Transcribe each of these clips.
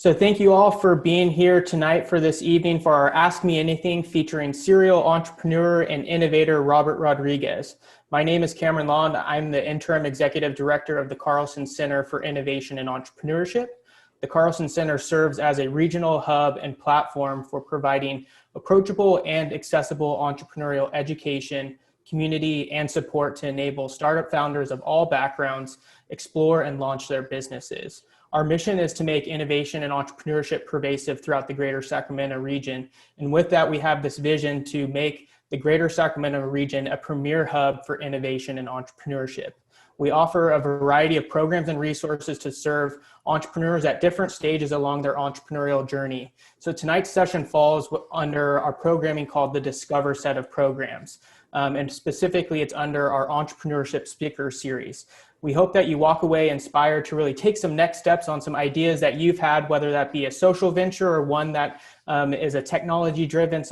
So thank you all for being here tonight for this evening for our Ask Me Anything featuring serial entrepreneur and innovator Robert Rodriguez. My name is Cameron Law. I'm the Interim Executive Director of the Carlsen Center for Innovation and Entrepreneurship. The Carlsen Center serves as a regional hub and platform for providing approachable and accessible entrepreneurial education, community, and support to enable startup founders of all backgrounds explore and launch their businesses. Our mission is to make innovation and entrepreneurship pervasive throughout the greater Sacramento region. And with that, we have this vision to make the greater Sacramento region a premier hub for innovation and entrepreneurship. We offer a variety of programs and resources to serve entrepreneurs at different stages along their entrepreneurial journey. So tonight's session falls under our programming called the Discover set of programs. And specifically, it's under our Entrepreneurship Speaker Series. We hope that you walk away inspired to really take some next steps on some ideas that you've had, whether that be a social venture or one that is a technology-driven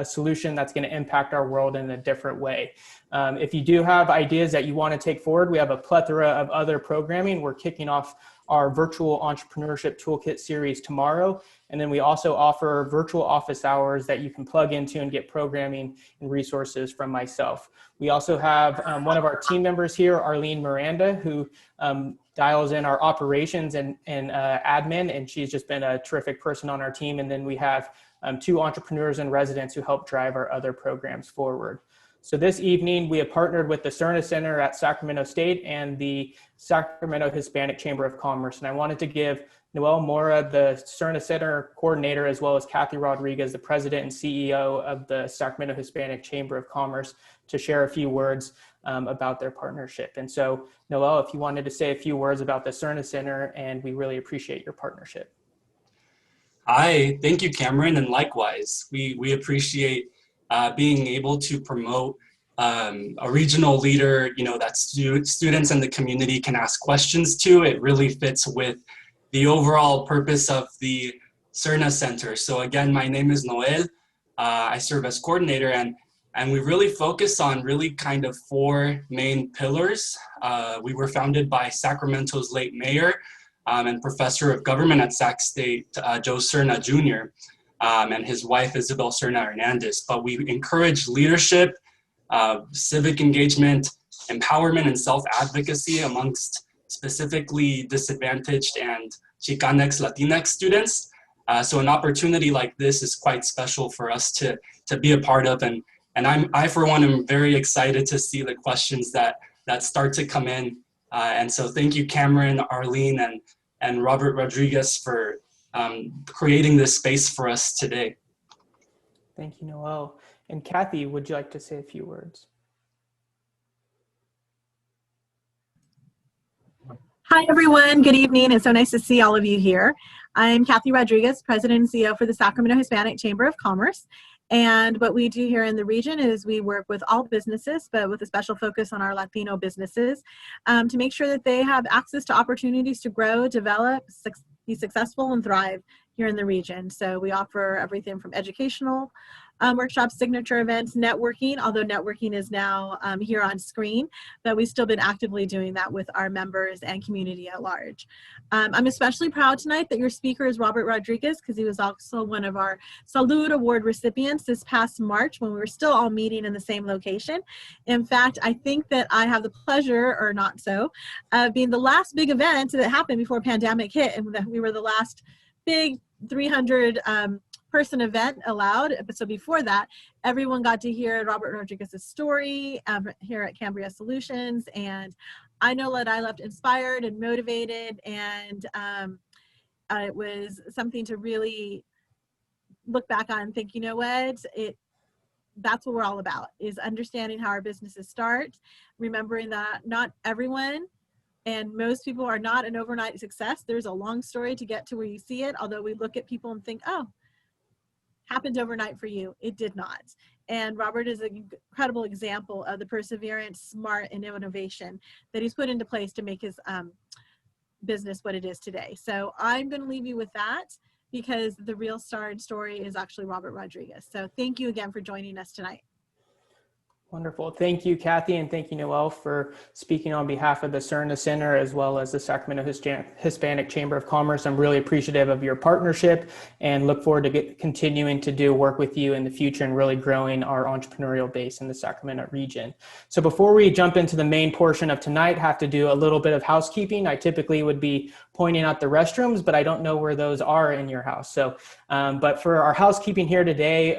solution that's going to impact our world in a different way. If you do have ideas that you want to take forward, we have a plethora of other programming. We're kicking off our virtual entrepreneurship toolkit series tomorrow. And then we also offer virtual office hours that you can plug into and get programming and resources from myself. We also have one of our team members here, Arlene Miranda, who dials in our operations and admin, and she's just been a terrific person on our team. And then we have two entrepreneurs and residents who help drive our other programs forward. So this evening, we have partnered with the Cerna Center at Sacramento State and the Sacramento Hispanic Chamber of Commerce. And I wanted to give Noel Mora, the Cerna Center coordinator, as well as Kathy Rodriguez, the president and CEO of the Sacramento Hispanic Chamber of Commerce, to share a few words about their partnership. And so, Noel, if you wanted to say a few words about the Cerna Center, and we really appreciate your partnership. Hi, thank you, Cameron, and likewise. We appreciate being able to promote a regional leader, that students and the community can ask questions to. It really fits with the overall purpose of the Cerna Center. So again, my name is Noel. I serve as coordinator, and we really focus on really kind of four main pillars. We were founded by Sacramento's late mayor and professor of government at Sac State, Joe Cerna Jr., and his wife, Isabel Cerna Hernandez. But we encourage leadership, civic engagement, empowerment, and self-advocacy amongst specifically disadvantaged and Chicanx, Latinx students. So an opportunity like this is quite special for us to be a part of. And I, for one, am very excited to see the questions that start to come in. And so thank you, Cameron, Arlene, and Robert Rodriguez for creating this space for us today. Thank you, Noel. And Kathy, would you like to say a few words? Hi, everyone. Good evening. It's so nice to see all of you here. I'm Kathy Rodriguez, President and CEO for the Sacramento Hispanic Chamber of Commerce. And what we do here in the region is we work with all businesses, but with a special focus on our Latino businesses, to make sure that they have access to opportunities to grow, develop, be successful, and thrive here in the region. So we offer everything from educational workshops, signature events, networking, although networking is now here on screen, but we've still been actively doing that with our members and community at large. I'm especially proud tonight that your speaker is Robert Rodriguez, because he was also one of our Salud Award recipients this past March when we were still all meeting in the same location. In fact, I think that I have the pleasure, or not so, of being the last big event that happened before pandemic hit, and we were the last big 300 person event allowed. So before that, everyone got to hear Robert Rodriguez's story here at Cambria Solutions. And I know that I left inspired and motivated, and it was something to really look back on and think, you know what, that's what we're all about, is understanding how our businesses start, remembering that not everyone and most people are not an overnight success. There's a long story to get to where you see it, although we look at people and think, oh, happened overnight for you. It did not. And Robert is an incredible example of the perseverance, smart, and innovation that he's put into place to make his business what it is today. So I'm going to leave you with that, because the real star and story is actually Robert Rodriguez. So thank you again for joining us tonight. Wonderful. Thank you, Kathy, and thank you, Noel, for speaking on behalf of the CERNA Center as well as the Sacramento Hispanic Chamber of Commerce. I'm really appreciative of your partnership and look forward to continuing to do work with you in the future and really growing our entrepreneurial base in the Sacramento region. So before we jump into the main portion of tonight, have to do a little bit of housekeeping. I typically would be pointing out the restrooms, but I don't know where those are in your house. So, but for our housekeeping here today,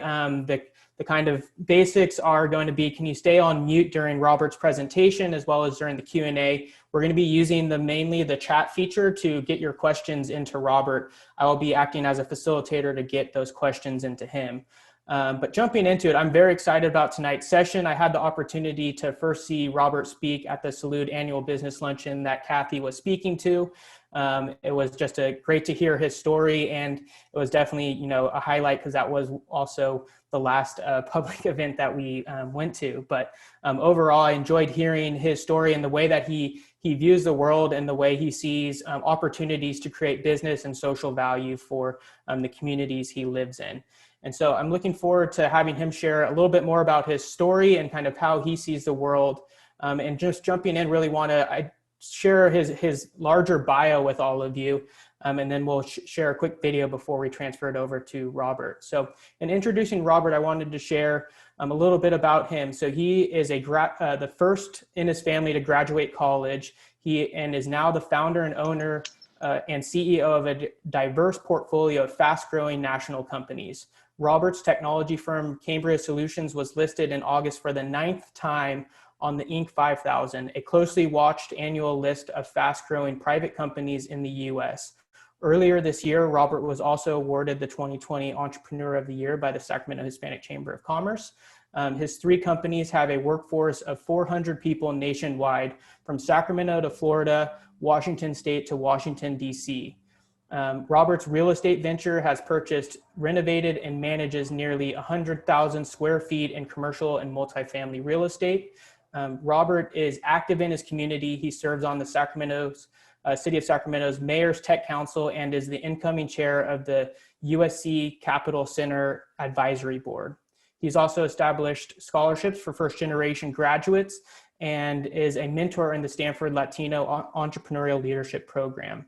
the kind of basics are going to be, can you stay on mute during Robert's presentation as well as during the Q&A? We're going to be using mainly the chat feature to get your questions into Robert. I will be acting as a facilitator to get those questions into him. But jumping into it, I'm very excited about tonight's session. I had the opportunity to first see Robert speak at the Salute Annual Business Luncheon that Kathy was speaking to. It was just great to hear his story, and it was definitely, a highlight because that was also the last public event that we went to. But overall, I enjoyed hearing his story and the way that he views the world and the way he sees opportunities to create business and social value for the communities he lives in. And so I'm looking forward to having him share a little bit more about his story and kind of how he sees the world. And just jumping in, really want to share his larger bio with all of you. And then we'll share a quick video before we transfer it over to Robert. So in introducing Robert, I wanted to share a little bit about him. So he is the first in his family to graduate college. He is now the founder and owner and CEO of a diverse portfolio of fast-growing national companies. Robert's technology firm, Cambria Solutions, was listed in August for the 9th time on the Inc. 5000, a closely watched annual list of fast-growing private companies in the U.S. Earlier this year, Robert was also awarded the 2020 Entrepreneur of the Year by the Sacramento Hispanic Chamber of Commerce. His 3 companies have a workforce of 400 people nationwide, from Sacramento to Florida, Washington State to Washington, D.C. Robert's real estate venture has purchased, renovated, and manages nearly 100,000 square feet in commercial and multifamily real estate. Robert is active in his community. He serves on the City of Sacramento's Mayor's Tech Council and is the incoming chair of the USC Capital Center Advisory Board. He's also established scholarships for first-generation graduates and is a mentor in the Stanford Latino Entrepreneurial Leadership Program.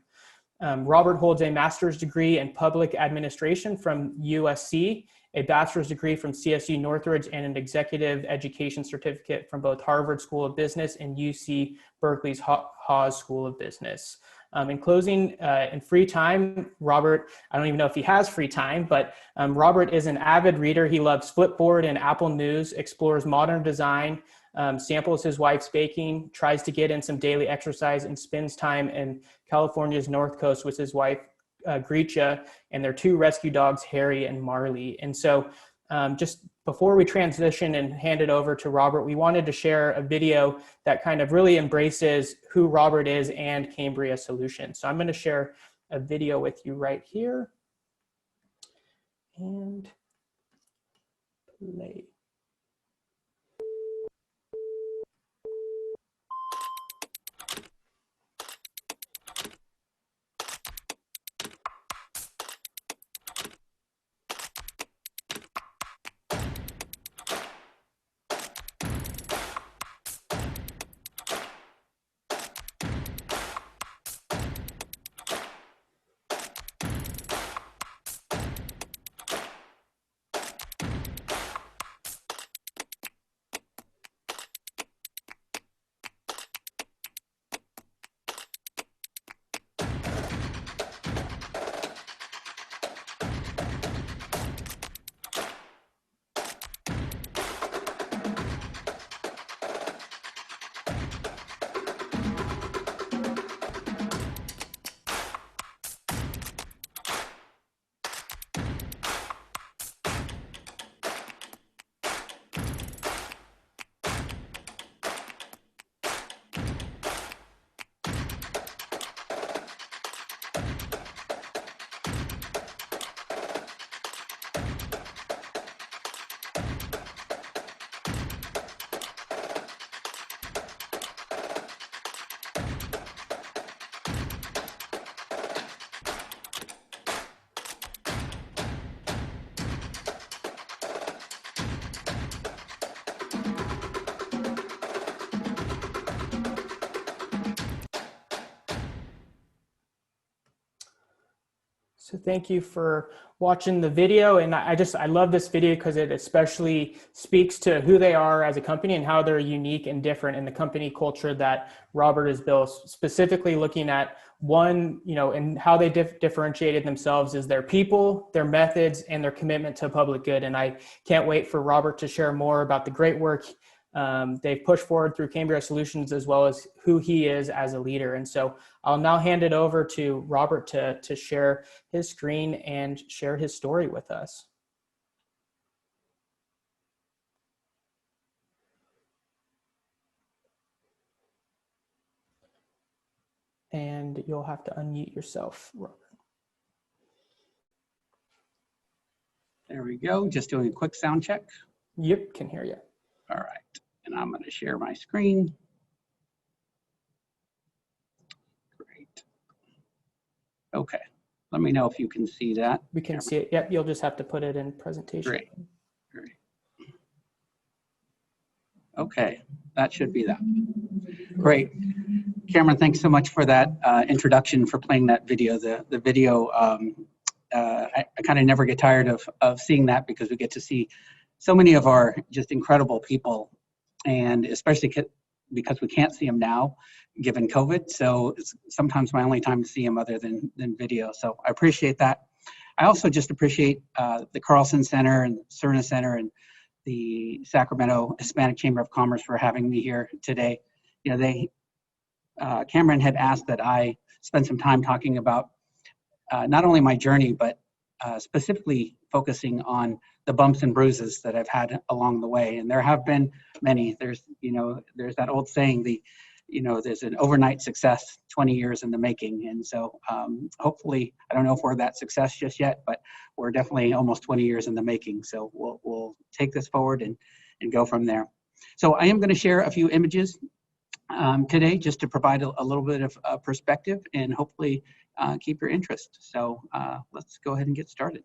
Robert holds a master's degree in public administration from USC, a bachelor's degree from CSU Northridge, and an executive education certificate from both Harvard School of Business and UC Berkeley's Haas School of Business. In closing, in free time, Robert, I don't even know if he has free time, but Robert is an avid reader. He loves Flipboard and Apple News, explores modern design, samples his wife's baking, tries to get in some daily exercise, and spends time in California's North Coast with his wife, Gretcha, and their 2 rescue dogs, Harry and Marley. And so just before we transition and hand it over to Robert, we wanted to share a video that kind of really embraces who Robert is and Cambria Solutions. So I'm going to share a video with you right here. And play. So thank you for watching the video. And I love this video because it especially speaks to who they are as a company and how they're unique and different in the company culture that Robert has built, specifically looking at one, and how they differentiated themselves is their people, their methods, and their commitment to public good. And I can't wait for Robert to share more about the great work they've pushed forward through Cambria Solutions, as well as who he is as a leader. And so I'll now hand it over to Robert to share his screen and share his story with us. And you'll have to unmute yourself, Robert. There we go. Just doing a quick sound check. Yep, can hear you. All right. And I'm going to share my screen. Great. Okay. Let me know if you can see that. We can see it. Yep, you'll just have to put it in presentation. Great. Great. Okay, that should be that. Great. Cameron, thanks so much for that introduction, for playing that video. The video, I kind of never get tired of seeing that, because we get to see so many of our just incredible people, and especially because we can't see them now, given COVID. So it's sometimes my only time to see them other than video. So I appreciate that. I also just appreciate the Carlsen Center and Cerna Center and the Sacramento Hispanic Chamber of Commerce for having me here today. Cameron had asked that I spend some time talking about not only my journey, but specifically focusing on the bumps and bruises that I've had along the way. And there have been many. There's that old saying, there's an overnight success 20 years in the making. And so hopefully, I don't know if we're that success just yet, but we're definitely almost 20 years in the making. So we'll take this forward and go from there. So I am going to share a few images today, just to provide a little bit of perspective and hopefully keep your interest. So let's go ahead and get started.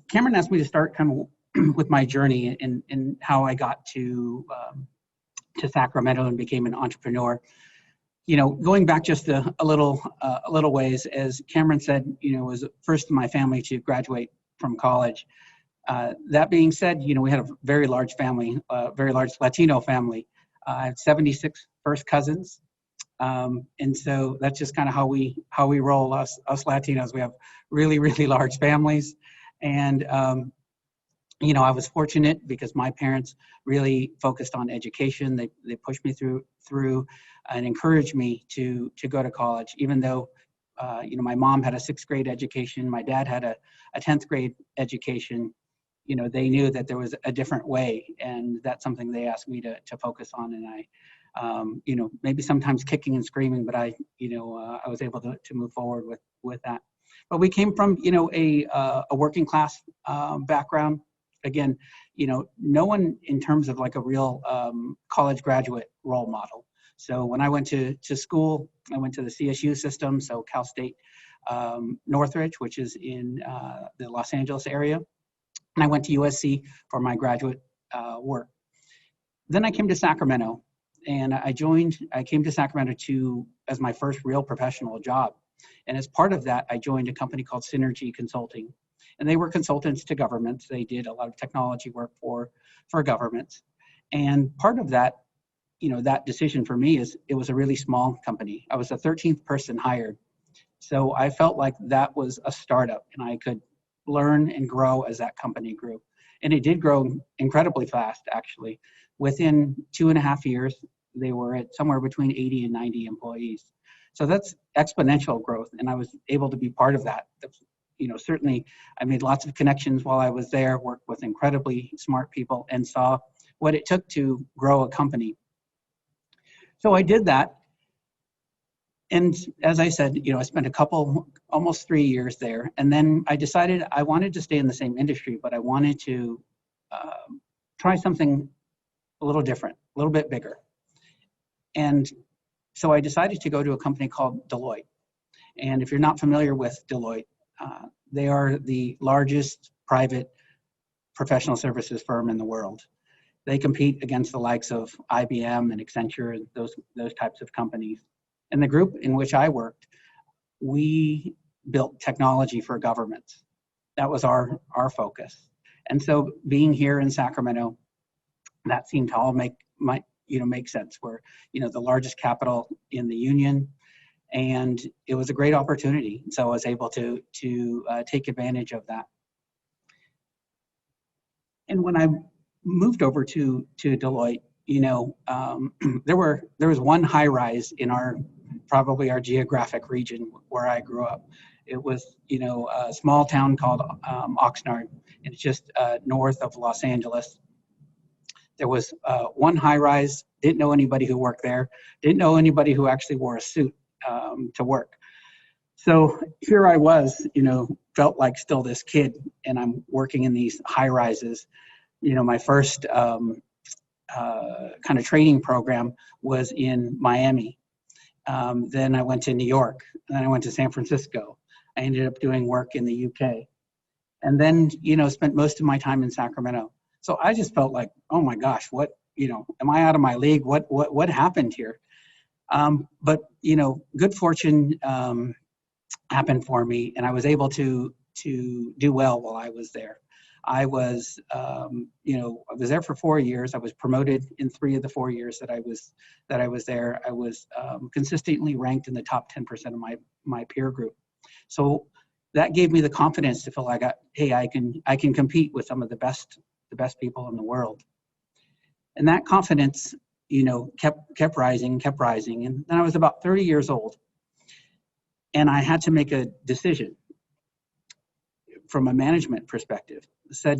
Cameron asked me to start kind of with my journey and how I got to Sacramento and became an entrepreneur. Going back just a little ways, as Cameron said, was first in my family to graduate from college. That being said, we had a very large family, very large Latino family. I have 76 first cousins. And so that's just kind of how we roll, us Latinos. We have really, really large families. And, I was fortunate because my parents really focused on education. They pushed me through and encouraged me to go to college, even though, my mom had a 6th grade education. My dad had a 10th grade education. They knew that there was a different way, and that's something they asked me to focus on. And I, maybe sometimes kicking and screaming, but I was able to move forward with that. But we came from, a working class background. Again, no one in terms of like a real college graduate role model. So when I went to school, I went to the CSU system, so Cal State Northridge, which is in the Los Angeles area. And I went to USC for my graduate work. Then I came to Sacramento, and I came to Sacramento as my first real professional job. And as part of that, I joined a company called Synergy Consulting. And they were consultants to governments. They did a lot of technology work for governments. And part of that, that decision for me is it was a really small company. I was the 13th person hired. So I felt like that was a startup, and I could learn and grow as that company grew. And it did grow incredibly fast, actually. Within 2.5 years, they were at somewhere between 80 and 90 employees. So that's exponential growth, and I was able to be part of that. Certainly I made lots of connections while I was there, worked with incredibly smart people, and saw what it took to grow a company. So I did that. And as I said, I spent almost 3 years there. And then I decided I wanted to stay in the same industry, but I wanted to try something a little different, a little bit bigger. And so I decided to go to a company called Deloitte. And if you're not familiar with Deloitte, they are the largest private professional services firm in the world. They compete against the likes of IBM and Accenture and those types of companies. And the group in which I worked we built technology for governments. That was our focus. And so being here in Sacramento, that seemed to all make sense. We're, the largest capital in the union, and it was a great opportunity. So I was able to take advantage of that. And when I moved over to Deloitte, there was one high rise in probably our geographic region where I grew up. It was, a small town called Oxnard. It's just north of Los Angeles. There was one high rise, didn't know anybody who worked there, didn't know anybody who actually wore a suit to work. So here I was, felt like still this kid, and I'm working in these high rises. My first kind of training program was in Miami. Then I went to New York, and then I went to San Francisco. I ended up doing work in the UK, and then, spent most of my time in Sacramento. So I just felt like, oh my gosh, what, am I out of my league? What happened here? But, good fortune happened for me, and I was able to do well while I was there. I was, I was there for 4 years. I was promoted in 3 of the 4 years that I was there. I was consistently ranked in the top 10% of my peer group. So that gave me the confidence to feel like, hey, I can compete with some of the best people in the world. And that confidence, kept rising. And then I was about 30 years old, and I had to make a decision from a management perspective. I said,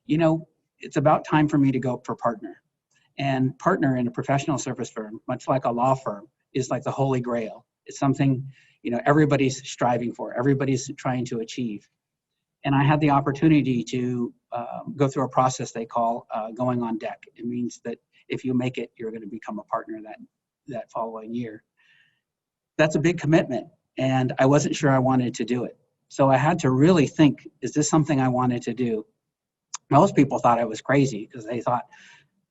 it's about time for me to go for partner. And partner in a professional service firm, much like a law firm, is like the holy grail. It's something, everybody's striving for, everybody's trying to achieve. And I had the opportunity to go through a process they call going on deck. It means that if you make it, you're going to become a partner that following year. That's a big commitment, and I wasn't sure I wanted to do it. So I had to really think, is this something I wanted to do? Most people thought I was crazy because they thought,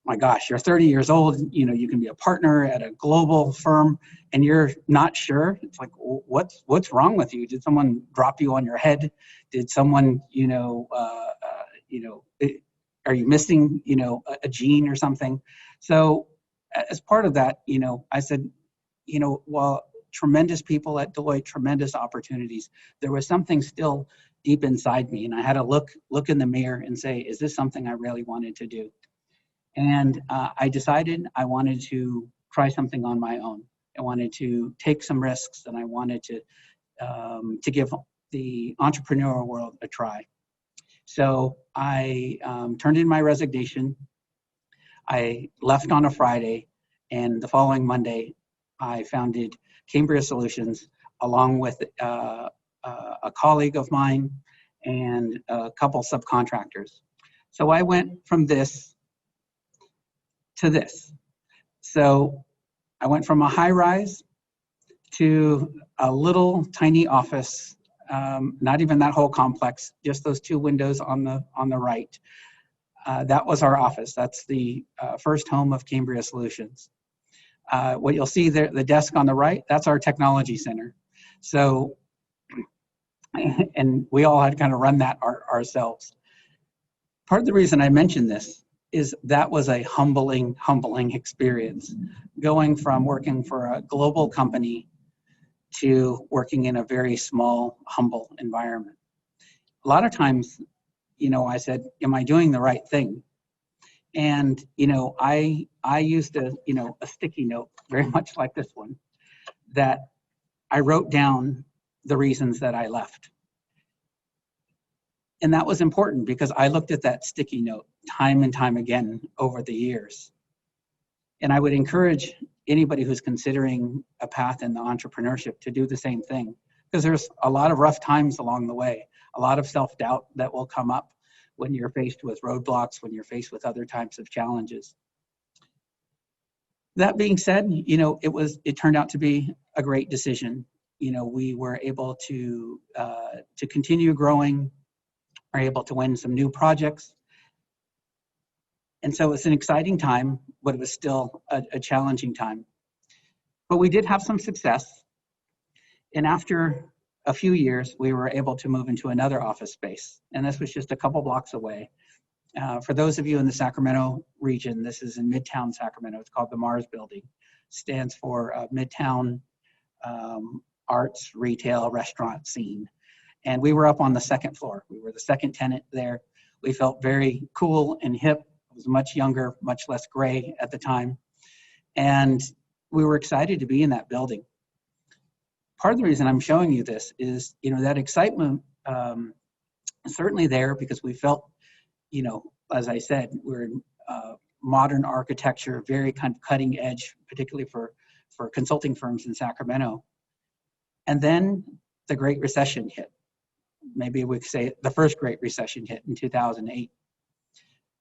my gosh, you're 30 years old, you can be a partner at a global firm and you're not sure. It's like, what's wrong with you? Did someone drop you on your head? Did someone, are you missing, a gene or something? So as part of that, I said, well, tremendous people at Deloitte, tremendous opportunities. There was something still deep inside me, and I had to look in the mirror and say, is this something I really wanted to do? And I decided I wanted to try something on my own. I wanted to take some risks, and I wanted to give the entrepreneurial world a try. So I turned in my resignation. I left on a Friday, and the following Monday, I founded Cambria Solutions along with a colleague of mine and a couple subcontractors. So I went from this to this. So I went from a high rise to a little tiny office, not even that whole complex, just those 2 windows on the right. That was our office. That's the first home of Cambria Solutions. What you'll see there, the desk on the right, that's our technology center. So, and we all had to kind of run that ourselves. Part of the reason I mention this is that was a humbling experience, going from working for a global company to working in a very small, humble environment. A lot of times, I said, am I doing the right thing? And, I used a sticky note, very much like this one, that I wrote down the reasons that I left. And that was important because I looked at that sticky note time and time again over the years. And I would encourage anybody who's considering a path in the entrepreneurship to do the same thing, because there's a lot of rough times along the way, a lot of self-doubt that will come up when you're faced with roadblocks, when you're faced with other types of challenges. That being said, it turned out to be a great decision. We were able to continue growing, are able to win some new projects. And so it's an exciting time, but it was still a challenging time. But we did have some success. And after a few years, we were able to move into another office space. And this was just a couple blocks away. For those of you in the Sacramento region, this is in Midtown Sacramento. It's called the Mars Building. Stands for Midtown Arts, Retail, Restaurant Scene. And we were up on the second floor. We were the second tenant there. We felt very cool and hip. I was much younger, much less gray at the time. And we were excited to be in that building. Part of the reason I'm showing you this is, that excitement is certainly there because we felt, as I said, we're in modern architecture, very kind of cutting edge, particularly for consulting firms in Sacramento. And then the Great Recession hit. Maybe we could say the first Great Recession hit in 2008.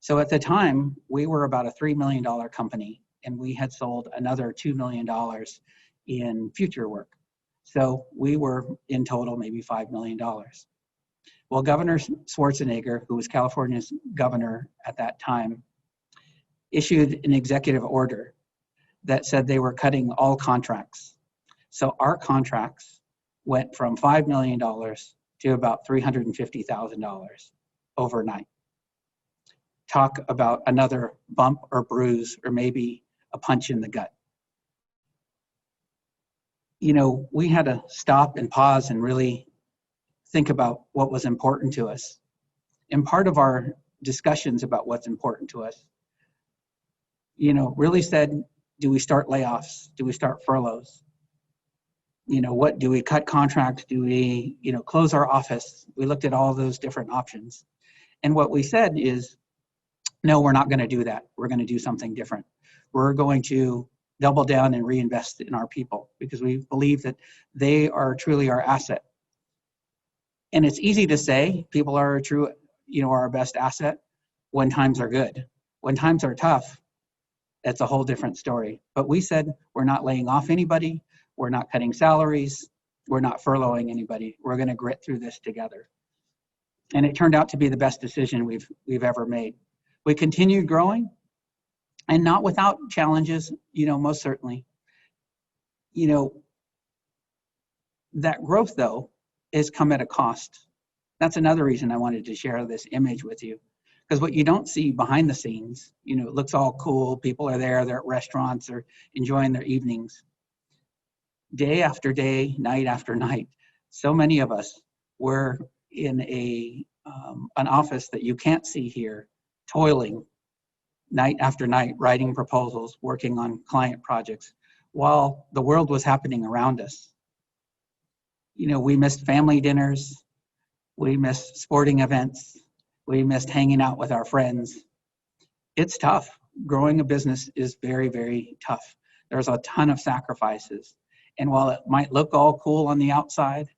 So at the time, we were about a $3 million company, and we had sold another $2 million in future work. So we were in total maybe $5 million. Well, Governor Schwarzenegger, who was California's governor at that time, issued an executive order that said they were cutting all contracts. So our contracts went from $5 million to about $350,000 overnight. Talk about another bump or bruise or maybe a punch in the gut. We had to stop and pause and really think about what was important to us. And part of our discussions about what's important to us, really said, do we start layoffs? Do we start furloughs? What do we cut contracts? Do we, close our office? We looked at all those different options. And what we said is, no, we're not going to do that. We're going to do something different. We're going to double down and reinvest in our people because we believe that they are truly our asset. And it's easy to say people are our best asset when times are good. When times are tough, that's a whole different story. But we said we're not laying off anybody. We're not cutting salaries. We're not furloughing anybody. We're going to grit through this together. And it turned out to be the best decision we've ever made. We continued growing, and not without challenges, most certainly. That growth, though, has come at a cost. That's another reason I wanted to share this image with you. Because what you don't see behind the scenes, it looks all cool. People are there, they're at restaurants, they're enjoying their evenings. Day after day, night after night, so many of us were in an office that you can't see here, toiling night after night, writing proposals, working on client projects, while the world was happening around us. We missed family dinners, we missed sporting events, we missed hanging out with our friends. It's tough. Growing a business is very, very tough. There's a ton of sacrifices. And while it might look all cool on the outside,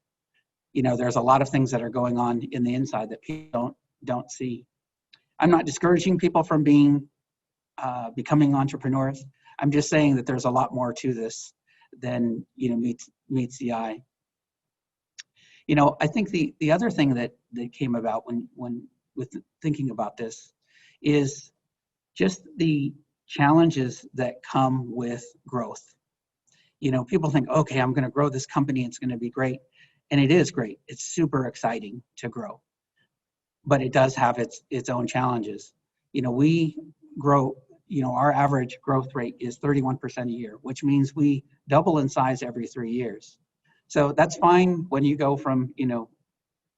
there's a lot of things that are going on in the inside that people don't see. I'm not discouraging people from becoming entrepreneurs. I'm just saying that there's a lot more to this than meets the eye. I think the other thing that came about when with thinking about this is just the challenges that come with growth. People think, okay, I'm going to grow this company, it's going to be great. And it is great. It's super exciting to grow. But it does have its own challenges. We grow, our average growth rate is 31% a year, which means we double in size every 3 years. So that's fine when you go from,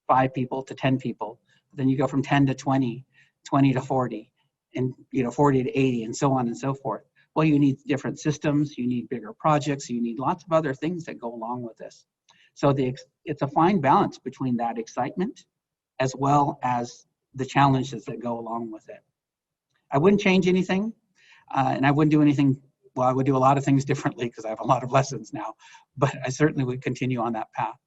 5 people to 10 people. Then you go from 10 to 20, 20 to 40, and 40 to 80, and so on and so forth. Well, you need different systems, you need bigger projects, you need lots of other things that go along with this. So it's a fine balance between that excitement as well as the challenges that go along with it. I wouldn't change anything, and I wouldn't do anything, well, I would do a lot of things differently because I have a lot of lessons now, but I certainly would continue on that path.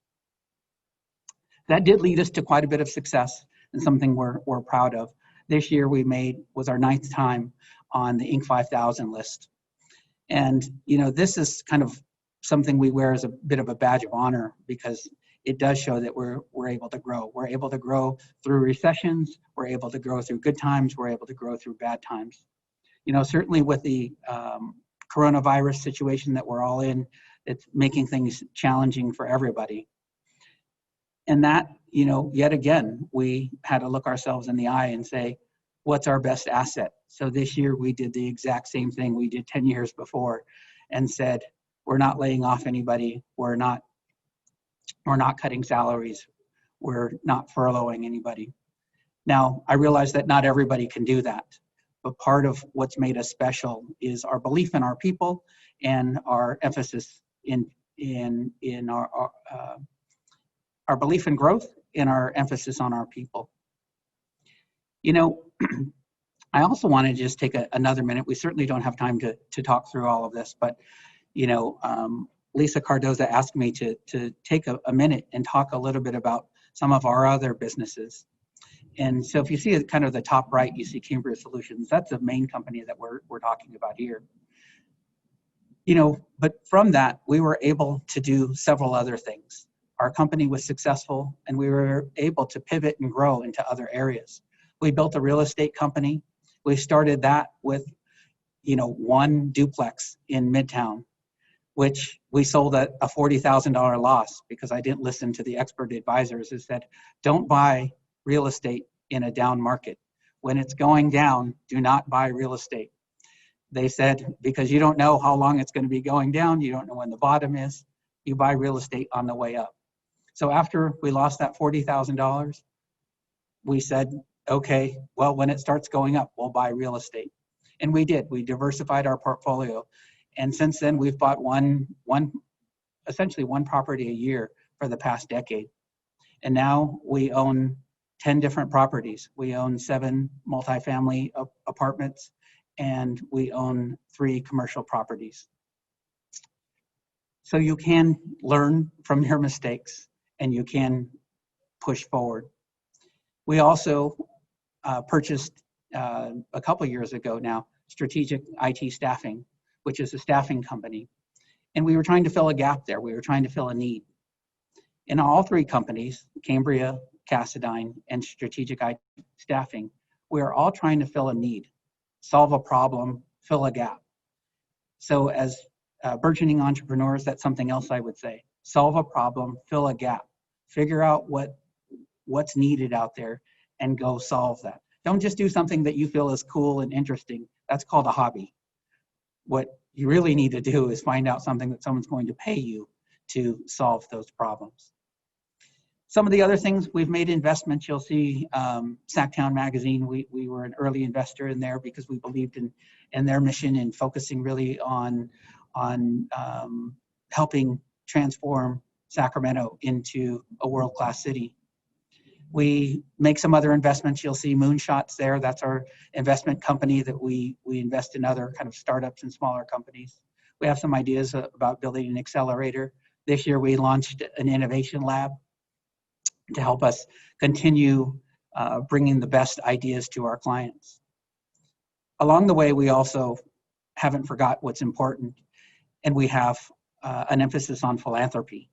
That did lead us to quite a bit of success and something we're proud of. This year was our 9th time on the Inc. 5000 list. And, this is kind of something we wear as a bit of a badge of honor because it does show that we're able to grow. We're able to grow through recessions. We're able to grow through good times. We're able to grow through bad times. Certainly with the coronavirus situation that we're all in, It's making things challenging for everybody. And that, you know, yet again, we had to look ourselves in the eye and say, what's our best asset? So this year we did the exact same thing we did 10 years before and said, we're not laying off anybody. We're not cutting salaries. We're not furloughing anybody. Now, I realize that not everybody can do that, but part of what's made us special is our belief in our people and our emphasis in our belief in growth and our emphasis on our people. You know, I also want to just take another minute. We certainly don't have time to talk through all of this, but you know, Lisa Cardoza asked me to take a minute and talk a little bit about some of our other businesses. And so if you see kind of the top right, you see Cambria Solutions. That's the main company that we're talking about here. You know, but from that, we were able to do several other things. Our company was successful and we were able to pivot and grow into other areas. We built a real estate company. We started that with, you know, one duplex in Midtown, which we sold at a $40,000 loss because I didn't listen to the expert advisors who said, don't buy real estate in a down market. When it's going down, do not buy real estate. They said, because you don't know how long it's going to be going down, you don't know when the bottom is, you buy real estate on the way up. So after we lost that $40,000, we said, okay, well, when it starts going up, we'll buy real estate. And we did. We diversified our portfolio. And since then, we've bought essentially one property a year for the past decade. And now we own 10 different properties. We own 7 multifamily apartments, and we own 3 commercial properties. So you can learn from your mistakes and you can push forward. We also purchased a couple years ago now, Strategic IT Staffing, which is a staffing company. And we were trying to fill a gap there. We were trying to fill a need. In all 3 companies, Cambria, Cassadine, and Strategic IT Staffing, we are all trying to fill a need, solve a problem, fill a gap. So as burgeoning entrepreneurs, that's something else I would say. Solve a problem, fill a gap, figure out what's needed out there and go solve that. Don't just do something that you feel is cool and interesting. That's called a hobby. What you really need to do is find out something that someone's going to pay you to solve those problems. Some of the other things, we've made investments. You'll see Sacktown Magazine. We were an early investor in there because we believed in their mission and focusing really on helping transform Sacramento into a world-class city. We make some other investments. You'll see Moonshots there. That's our investment company that we invest in other kind of startups and smaller companies. We have some ideas about building an accelerator. This year we launched an innovation lab to help us continue bringing the best ideas to our clients. Along the way, we also haven't forgot what's important, and we have an emphasis on philanthropy.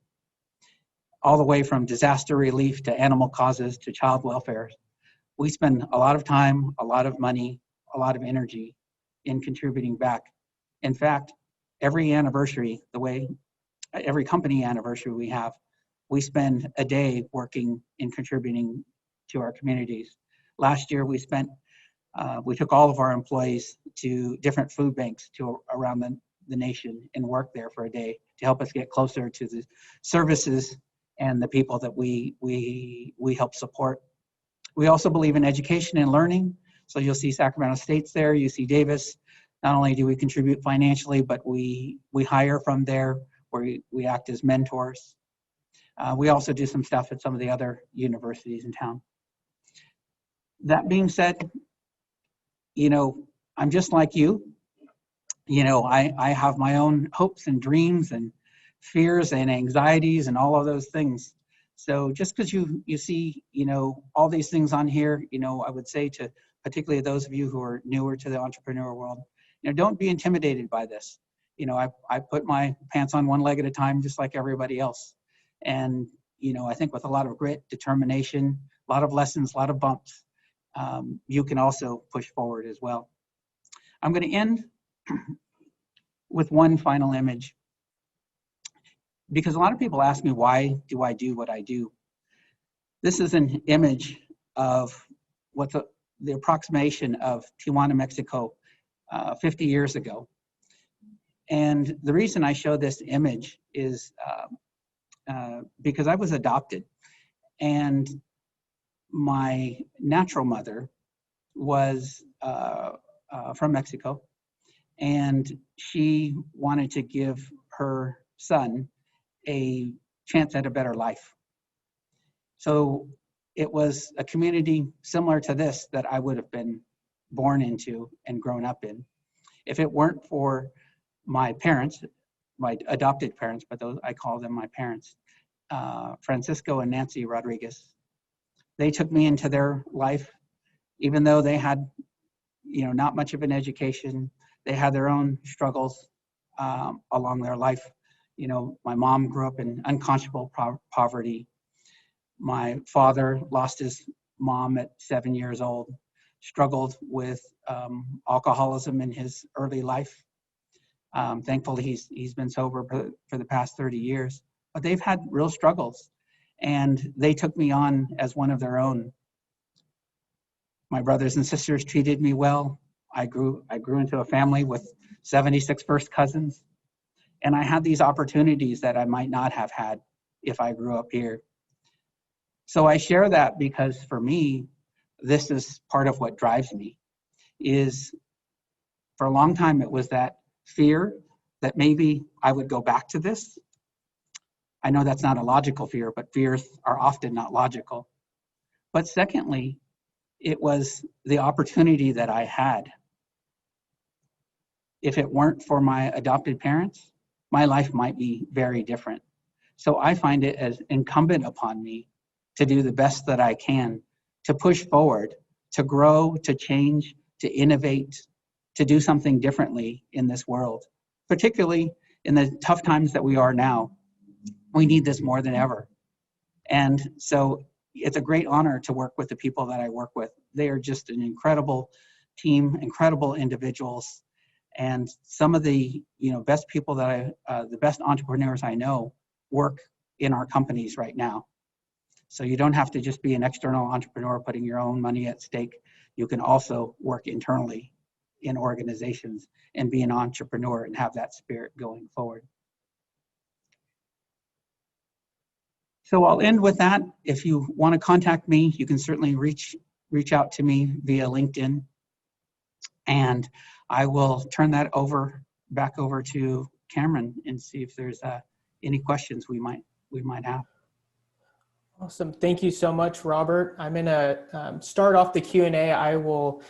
All the way from disaster relief to animal causes to child welfare. We spend a lot of time, a lot of money, a lot of energy in contributing back. In fact, every anniversary, every company anniversary we have, we spend a day working and contributing to our communities. Last year we took all of our employees to different food banks around the nation and worked there for a day to help us get closer to the services and the people that we help support. We also believe in education and learning. So you'll see Sacramento State's there, you see Davis. Not only do we contribute financially, but we hire from there, where we act as mentors. We also do some stuff at some of the other universities in town. That being said, you know, I'm just like you. You know, I have my own hopes and dreams and fears and anxieties and all of those things. So just because you see, you know, all these things on here, you know, I would say to particularly those of you who are newer to the entrepreneur world, you know, don't be intimidated by this. You know, I put my pants on one leg at a time, just like everybody else. And, you know, I think with a lot of grit, determination, a lot of lessons, a lot of bumps, you can also push forward as well. I'm going to end with one final image. because a lot of people ask me, why do I do what I do? This is an image of what's the approximation of Tijuana, Mexico, 50 years ago. And the reason I show this image is because I was adopted, and my natural mother was from Mexico, and she wanted to give her son a chance at a better life. So it was a community similar to this that I would have been born into and grown up in. If it weren't for my parents, my adopted parents, but those I call them my parents, Francisco and Nancy Rodriguez. They took me into their life, even though they had, not much of an education. They had their own struggles along their life. My mom grew up in unconscionable poverty. My father lost his mom at 7 years old, struggled with alcoholism in his early life. Thankfully, he's been sober for the past 30 years, but they've had real struggles, and they took me on as one of their own. My brothers and sisters treated me well. I grew into a family with 76 first cousins, and I had these opportunities that I might not have had if I grew up here. So I share that because for me, this is part of what drives me. Is for a long time it was that fear that maybe I would go back to this. I know that's not a logical fear, but fears are often not logical. But secondly, it was the opportunity that I had. If it weren't for my adopted parents, my life might be very different. So I find it as incumbent upon me to do the best that I can, to push forward, to grow, to change, to innovate, to do something differently in this world, particularly in the tough times that we are now. We need this more than ever. And so it's a great honor to work with the people that I work with. They are just an incredible team, incredible individuals, and some of the best people that the best entrepreneurs I know work in our companies right now. So you don't have to just be an external entrepreneur putting your own money at stake. You can also work internally in organizations and be an entrepreneur and have that spirit going forward. So I'll end with that. If you want to contact me, you can certainly reach out to me via LinkedIn, and I will turn that back over to Cameron and see if there's any questions we might have. Awesome. Thank you so much, Robert. I'm going to start off the Q&A. I will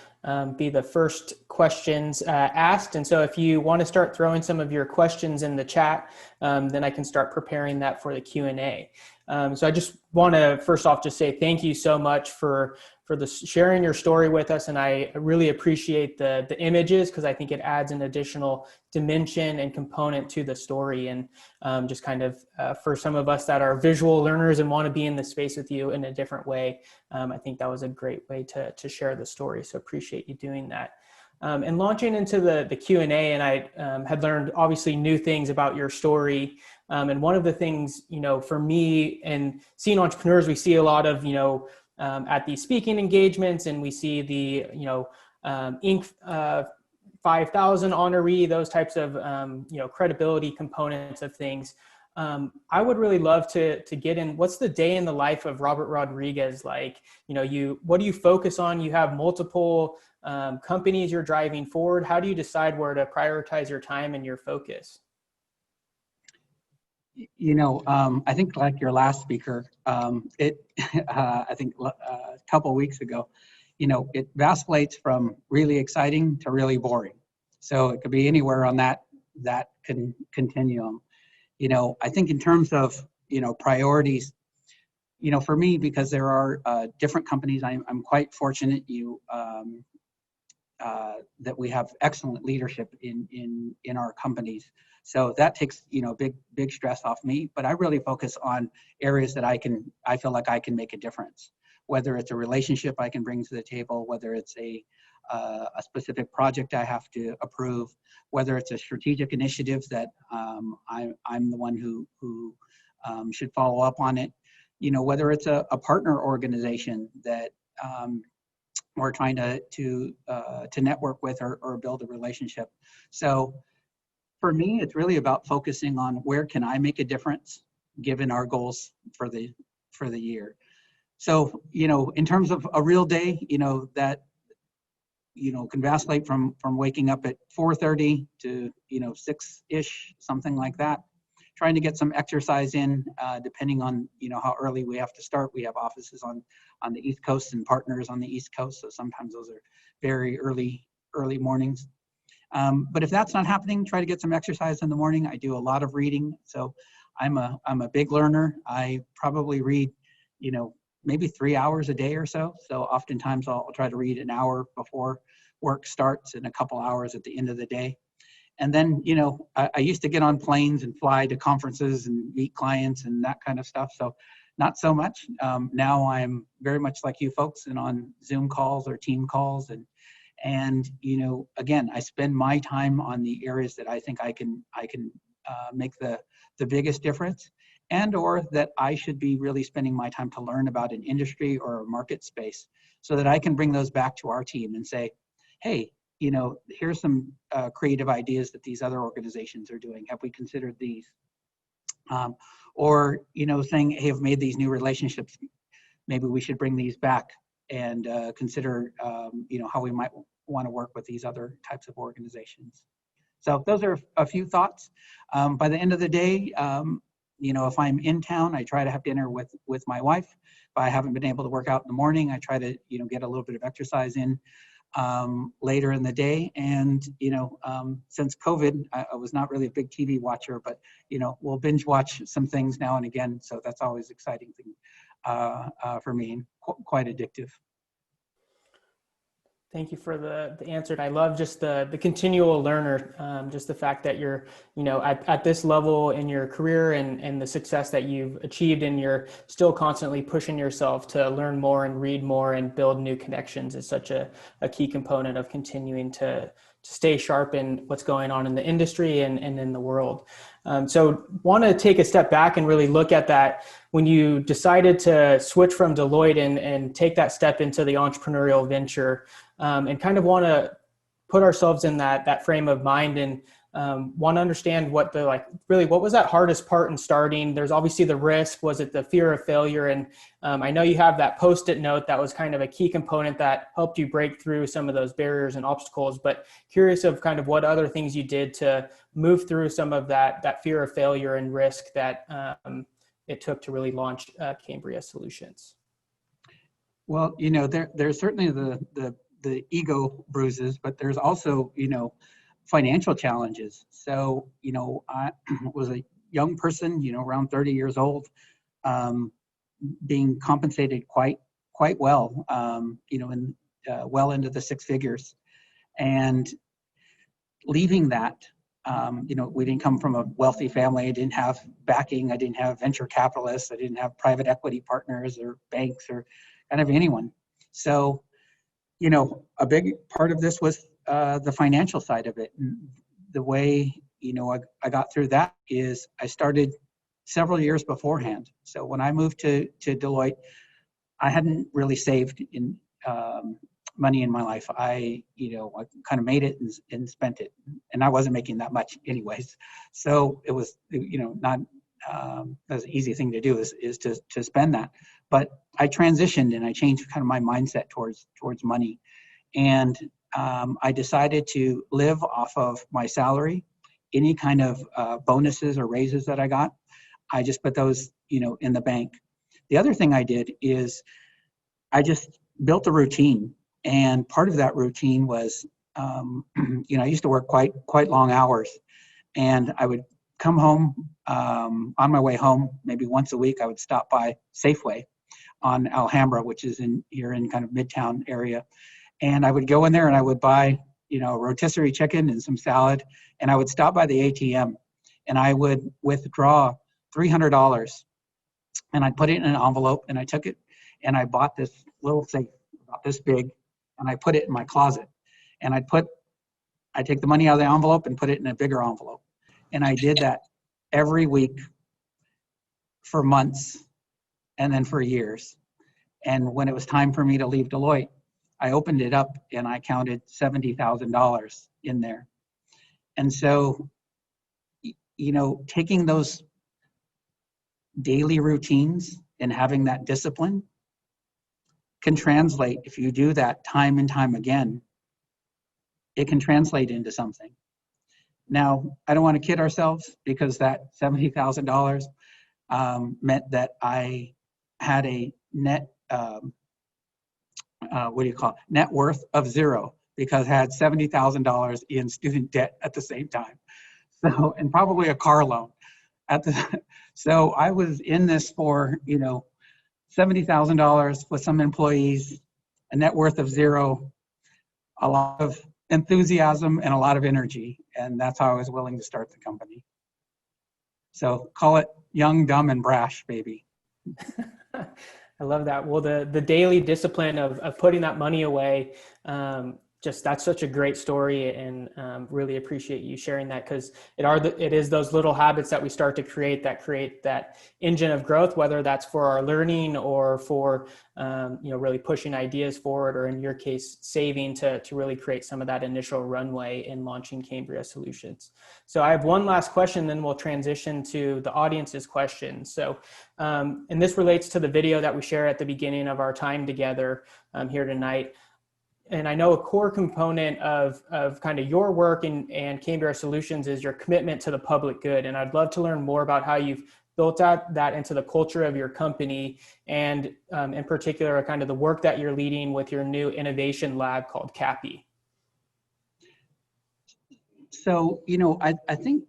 be the first questions asked. And so if you want to start throwing some of your questions in the chat, then I can start preparing that for the Q&A. So I just want to first off just say thank you so much for sharing your story with us. And I really appreciate the images, because I think it adds an additional dimension and component to the story. And just kind of for some of us that are visual learners and want to be in the space with you in a different way, I think that was a great way to share the story. So appreciate you doing that. And launching into the Q&A, and I had learned obviously new things about your story. And one of the things, for me and seeing entrepreneurs, we see a lot of, at these speaking engagements, and we see the, Inc. 5000 honoree, those types of, credibility components of things. I would really love to get in, what's the day in the life of Robert Rodriguez like? What do you focus on? You have multiple companies you're driving forward. How do you decide where to prioritize your time and your focus? I think like your last speaker, I think a couple of weeks ago, it vacillates from really exciting to really boring. So it could be anywhere on that continuum. I think in terms of, priorities, for me, because there are different companies, I'm quite fortunate that we have excellent leadership in our companies. So that takes, big stress off me, but I really focus on areas that I feel like I can make a difference, whether it's a relationship I can bring to the table, whether it's a a specific project I have to approve, whether it's a strategic initiative that I'm the one who should follow up on it, whether it's a partner organization that we're trying to network with or build a relationship. So for me, it's really about focusing on where can I make a difference given our goals for the year. So, in terms of a real day, that, can vacillate from waking up at 4:30 to, 6-ish, something like that. Trying to get some exercise in, depending on, how early we have to start. We have offices on the East Coast and partners on the East Coast. So sometimes those are very early mornings. But if that's not happening, try to get some exercise in the morning. I do a lot of reading. So I'm a big learner. I probably read, maybe 3 hours a day or so. So oftentimes I'll try to read an hour before work starts and a couple hours at the end of the day. And then, I used to get on planes and fly to conferences and meet clients and that kind of stuff. So not so much. Now I'm very much like you folks and on Zoom calls or team calls. And again, I spend my time on the areas that I think I can make the biggest difference, and or that I should be really spending my time to learn about an industry or a market space so that I can bring those back to our team and say, hey, here's some creative ideas that these other organizations are doing. Have we considered these? Or, saying, hey, I've made these new relationships. Maybe we should bring these back and consider, how we might want to work with these other types of organizations. So those are a few thoughts. By the end of the day, if I'm in town, I try to have dinner with my wife. If I haven't been able to work out in the morning, I try to, get a little bit of exercise in later in the day. And, since COVID, I was not really a big TV watcher, but, we'll binge watch some things now and again. So that's always exciting thing for me, and quite addictive. Thank you for the answer. And I love just the continual learner, just the fact that you're, at this level in your career and the success that you've achieved, and you're still constantly pushing yourself to learn more and read more and build new connections is such a key component of continuing to stay sharp in what's going on in the industry and in the world. So want to take a step back and really look at that. When you decided to switch from Deloitte and take that step into the entrepreneurial venture, and kind of want to put ourselves in that frame of mind, and want to understand what what was that hardest part in starting? There's obviously the risk. Was it the fear of failure? And I know you have that Post-it note that was kind of a key component that helped you break through some of those barriers and obstacles, but curious of kind of what other things you did to move through some of that fear of failure and risk that it took to really launch Cambria Solutions. Well, there's certainly the ego bruises, but there's also, financial challenges. So, I was a young person, around 30 years old, being compensated quite well, well into the six figures, and leaving that, we didn't come from a wealthy family. I didn't have backing. I didn't have venture capitalists. I didn't have private equity partners or banks or kind of anyone. So, a big part of this was the financial side of it. And the way, I got through that is I started several years beforehand. So when I moved to Deloitte, I hadn't really saved in money in my life. I kind of made it and spent it. And I wasn't making that much anyways. So it was, not as an easy thing to do is to spend that. But I transitioned and I changed kind of my mindset towards money. And I decided to live off of my salary. Any kind of bonuses or raises that I got, I just put those, in the bank. The other thing I did is I just built a routine. And part of that routine was, I used to work quite long hours, and I would come home, on my way home, maybe once a week, I would stop by Safeway on Alhambra, which is here in kind of Midtown area. And I would go in there and I would buy, rotisserie chicken and some salad. And I would stop by the ATM and I would withdraw $300, and I'd put it in an envelope, and I took it and I bought this little safe about this big, and I put it in my closet. And I'd take the money out of the envelope and put it in a bigger envelope. And I did that every week for months and then for years. And when it was time for me to leave Deloitte, I opened it up and I counted $70,000 in there. And so, you know, taking those daily routines and having that discipline can translate, if you do that time and time again, it can translate into something. Now, I don't want to kid ourselves, because that $70,000 meant that I had a net, net worth of zero, because I had $70,000 in student debt at the same time. So, and probably a car loan so I was in this for, you know, $70,000 with some employees, a net worth of zero, a lot of enthusiasm and a lot of energy. And that's how I was willing to start the company. So call it young, dumb, and brash, baby. I love that. Well, the daily discipline of putting that money away, just that's such a great story, and really appreciate you sharing that, because it is those little habits that we start to create that engine of growth, whether that's for our learning or for really pushing ideas forward, or in your case, saving to really create some of that initial runway in launching Cambria Solutions. So I have one last question, then we'll transition to the audience's questions. So, and this relates to the video that we share at the beginning of our time together here tonight. And I know a core component of kind of your work and Cambria Solutions is your commitment to the public good. And I'd love to learn more about how you've built out that into the culture of your company, and in particular, kind of the work that you're leading with your new innovation lab called CAPI. So, I think,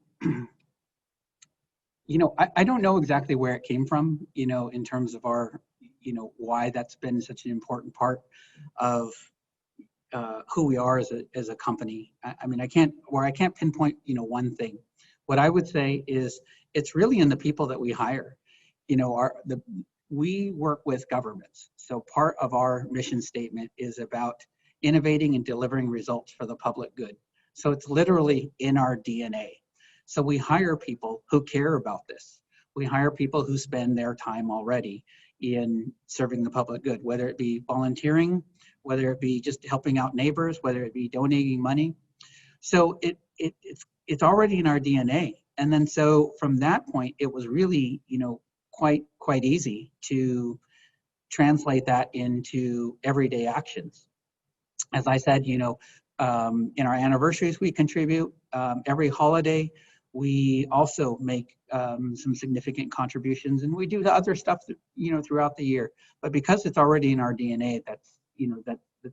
I don't know exactly where it came from, in terms of our, why that's been such an important part of who we are as a company. I can't pinpoint, one thing. What I would say is it's really in the people that we hire. We work with governments. So part of our mission statement is about innovating and delivering results for the public good. So it's literally in our DNA. So we hire people who care about this. We hire people who spend their time already in serving the public good, whether it be volunteering, whether it be just helping out neighbors, whether it be donating money. So it's already in our DNA. And then so from that point, it was really, quite easy to translate that into everyday actions. As I said, in our anniversaries, we contribute. Every holiday, we also make some significant contributions, and we do the other stuff, throughout the year. But because it's already in our DNA, that's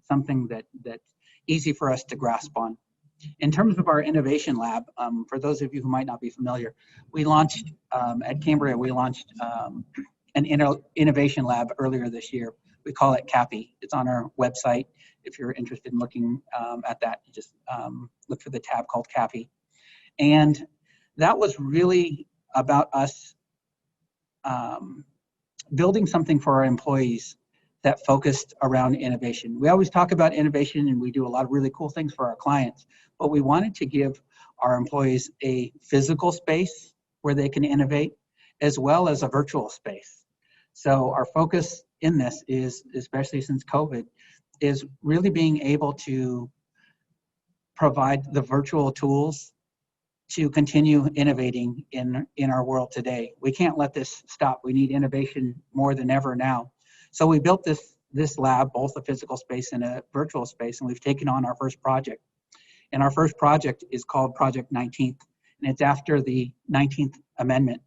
something that's easy for us to grasp on. In terms of our innovation lab, for those of you who might not be familiar, we launched at Cambria, an innovation lab earlier this year. We call it CAPI. It's on our website. If you're interested in looking at that, you just look for the tab called CAPI. And that was really about us building something for our employees that focused around innovation. We always talk about innovation, and we do a lot of really cool things for our clients, but we wanted to give our employees a physical space where they can innovate, as well as a virtual space. So our focus in this is, especially since COVID, is really being able to provide the virtual tools to continue innovating in our world today. We can't let this stop. We need innovation more than ever now. So we built this lab, both a physical space and a virtual space, and we've taken on our first project. And our first project is called Project 19th, and it's after the 19th Amendment,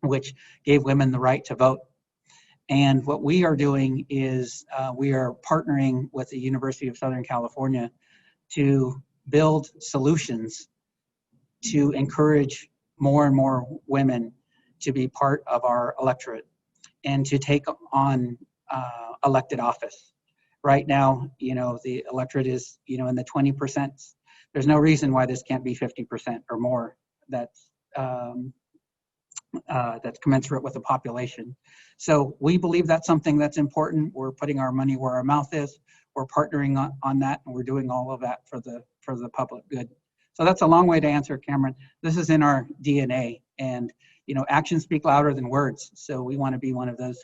which gave women the right to vote. And what we are doing is we are partnering with the University of Southern California to build solutions to encourage more and more women to be part of our electorate and to take on elected office. Right now, the electorate is, in the 20%. There's no reason why this can't be 50% or more. That's commensurate with the population. So we believe that's something that's important. We're putting our money where our mouth is. we're partnering on that, and we're doing all of that for the public good. So that's a long way to answer, Cameron. This is in our DNA, and actions speak louder than words. So we want to be one of those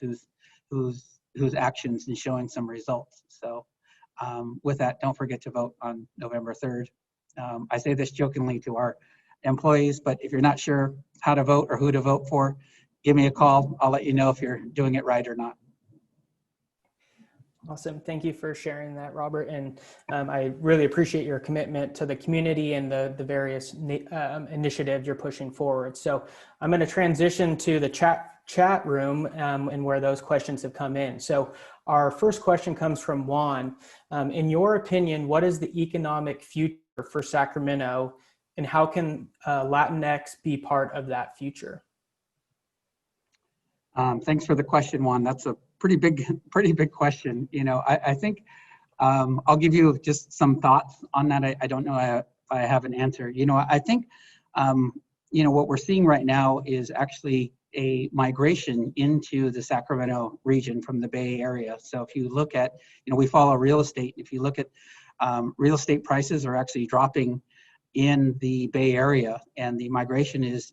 whose actions is showing some results. So with that, don't forget to vote on November 3rd. I say this jokingly to our employees, but if you're not sure how to vote or who to vote for, give me a call. I'll let you know if you're doing it right or not. Awesome. Thank you for sharing that, Robert. And I really appreciate your commitment to the community and the various initiatives you're pushing forward. So I'm going to transition to the chat room and where those questions have come in. So our first question comes from Juan. In your opinion, what is the economic future for Sacramento, and how can Latinx be part of that future? Thanks for the question, Juan. That's a pretty big question. I think I'll give you just some thoughts on that. I don't know if I have an answer. I think what we're seeing right now is actually a migration into the Sacramento region from the Bay Area. So if you look at, we follow real estate. If you look at real estate prices are actually dropping in the Bay Area, and the migration is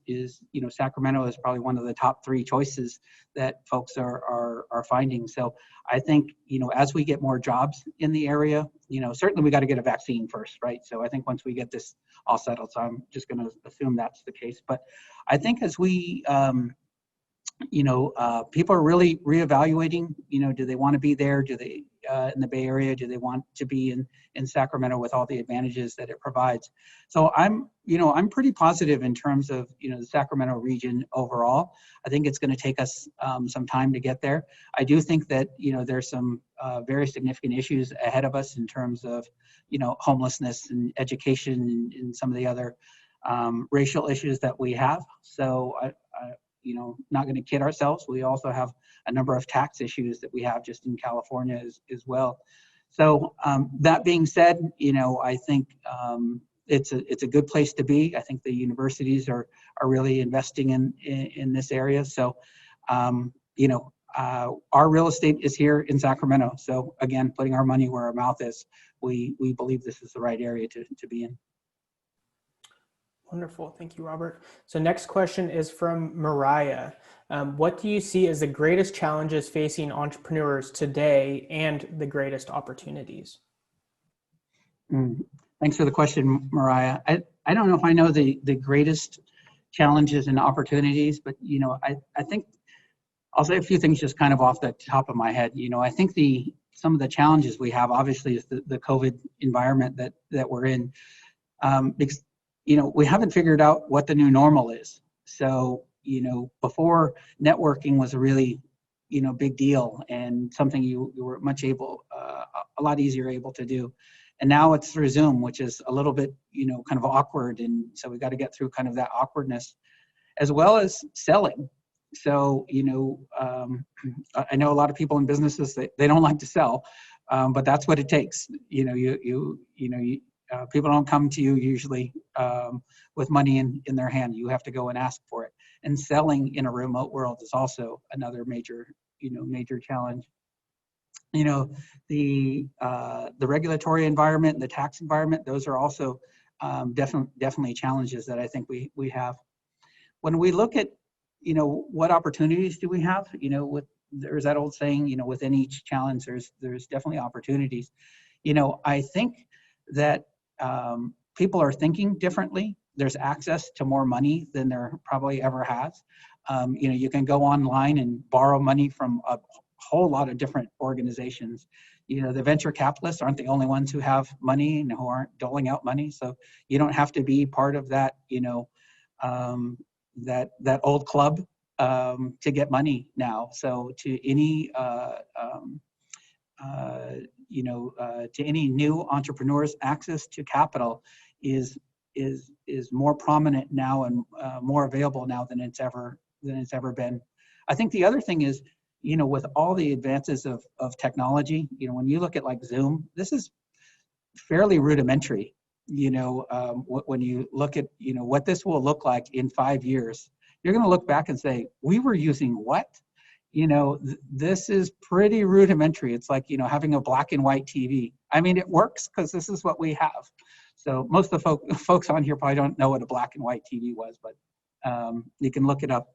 Sacramento is probably one of the top 3 choices that folks are finding. So I think as we get more jobs in the area, certainly we got to get a vaccine first, right? So I think once we get this all settled, so I'm just going to assume that's the case. But I think as we people are really reevaluating, do they want to be there? Do they in the Bay Area? Do they want to be in Sacramento with all the advantages that it provides? So I'm pretty positive in terms of, the Sacramento region overall. I think it's going to take us some time to get there. I do think that, there's some very significant issues ahead of us in terms of, homelessness and education and some of the other racial issues that we have. So not going to kid ourselves. We also have a number of tax issues that we have just in California as well. So that being said, I think it's a good place to be. I think the universities are really investing in this area. So our real estate is here in Sacramento. So again, putting our money where our mouth is, we believe this is the right area to be in. Wonderful. Thank you, Robert. So next question is from Mariah. What do you see as the greatest challenges facing entrepreneurs today and the greatest opportunities? Thanks for the question, Mariah. I don't know if I know the greatest challenges and opportunities, but, I think I'll say a few things just kind of off the top of my head. I think some of the challenges we have obviously is the COVID environment that we're in. Because we haven't figured out what the new normal is. So, before, networking was a really, big deal and something you were a lot easier able to do. And now it's through Zoom, which is a little bit, kind of awkward. And so we got to get through kind of that awkwardness, as well as selling. So, I know a lot of people in businesses, they don't like to sell, but that's what it takes. People don't come to you usually with money in their hand. You have to go and ask for it. And selling in a remote world is also another major challenge. The regulatory environment and the tax environment, those are also definitely challenges that I think we have. When we look at, what opportunities do we have? There's that old saying, within each challenge, there's definitely opportunities. I think that people are thinking differently. There's access to more money than there probably ever has. You can go online and borrow money from a whole lot of different organizations. The venture capitalists aren't the only ones who have money and who aren't doling out money. So you don't have to be part of that, that old club to get money now. So to any to any new entrepreneurs, access to capital is more prominent now and more available now than it's ever been. I think the other thing is, with all the advances of technology, when you look at like Zoom, this is fairly rudimentary. When you look at what this will look like in 5 years, you're going to look back and say, we were using what? this is pretty rudimentary. It's like, having a black and white TV. I mean, it works because this is what we have. So most of the folks on here probably don't know what a black and white TV was, but you can look it up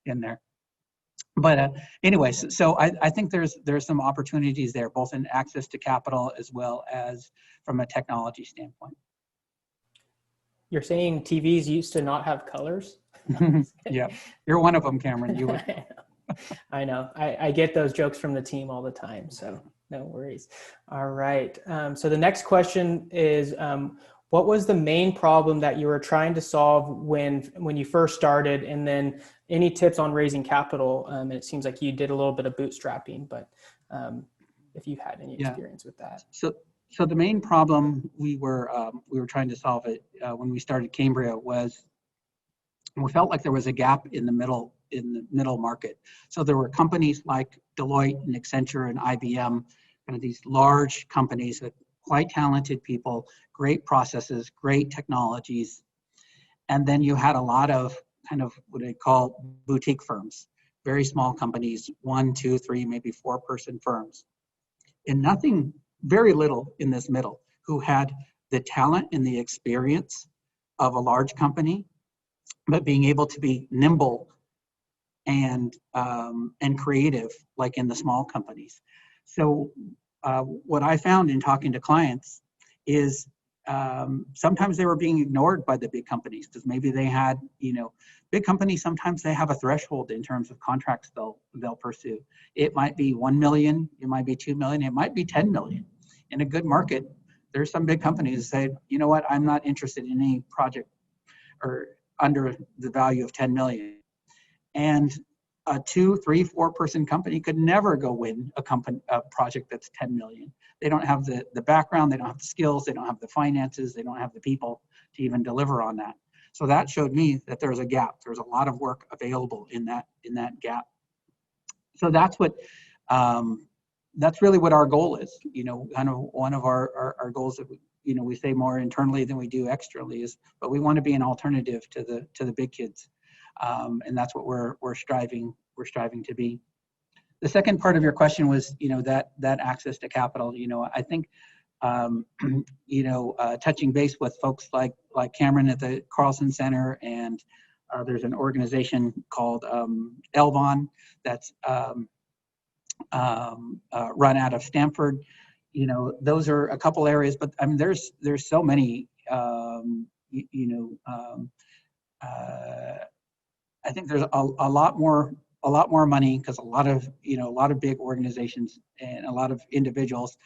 in there. But anyways, so I think there's some opportunities there, both in access to capital as well as from a technology standpoint. You're saying TVs used to not have colors? Yeah, you're one of them, Cameron. You would. I know. I get those jokes from the team all the time, so no worries. All right. So the next question is, what was the main problem that you were trying to solve when you first started, and then any tips on raising capital? And it seems like you did a little bit of bootstrapping, but if you've had any experience with that. So the main problem we were trying to solve it when we started Cambria was we felt like there was a gap in the middle market. So there were companies like Deloitte and Accenture and IBM, kind of these large companies with quite talented people, great processes, great technologies. And then you had a lot of kind of what I call boutique firms, very small companies, 1, 2, 3, maybe 4-person firms. And nothing, very little in this middle, who had the talent and the experience of a large company, but being able to be nimble and creative like in the small companies. So what I found in talking to clients is sometimes they were being ignored by the big companies because maybe they had, big companies, sometimes they have a threshold in terms of contracts they'll pursue. It might be 1 million, it might be 2 million, it might be 10 million. In a good market, there's some big companies that say, you know what, I'm not interested in any project or under the value of 10 million. And a 2, 3, 4-person company could never go win a project that's 10 million. They don't have the background, they don't have the skills, they don't have the finances, they don't have the people to even deliver on that. So that showed me that there's a gap. There's a lot of work available in that gap. So that's really what our goal is. Kind of one of our goals that we say more internally than we do externally is, but we want to be an alternative to the big kids. And that's what we're striving to be. The second part of your question was, that access to capital. I think, touching base with folks like Cameron at the Carlsen Center, and there's an organization called Elvon that's run out of Stanford. Those are a couple areas, but I mean, there's so many. I think there's a lot more money because a lot of big organizations and a lot of individuals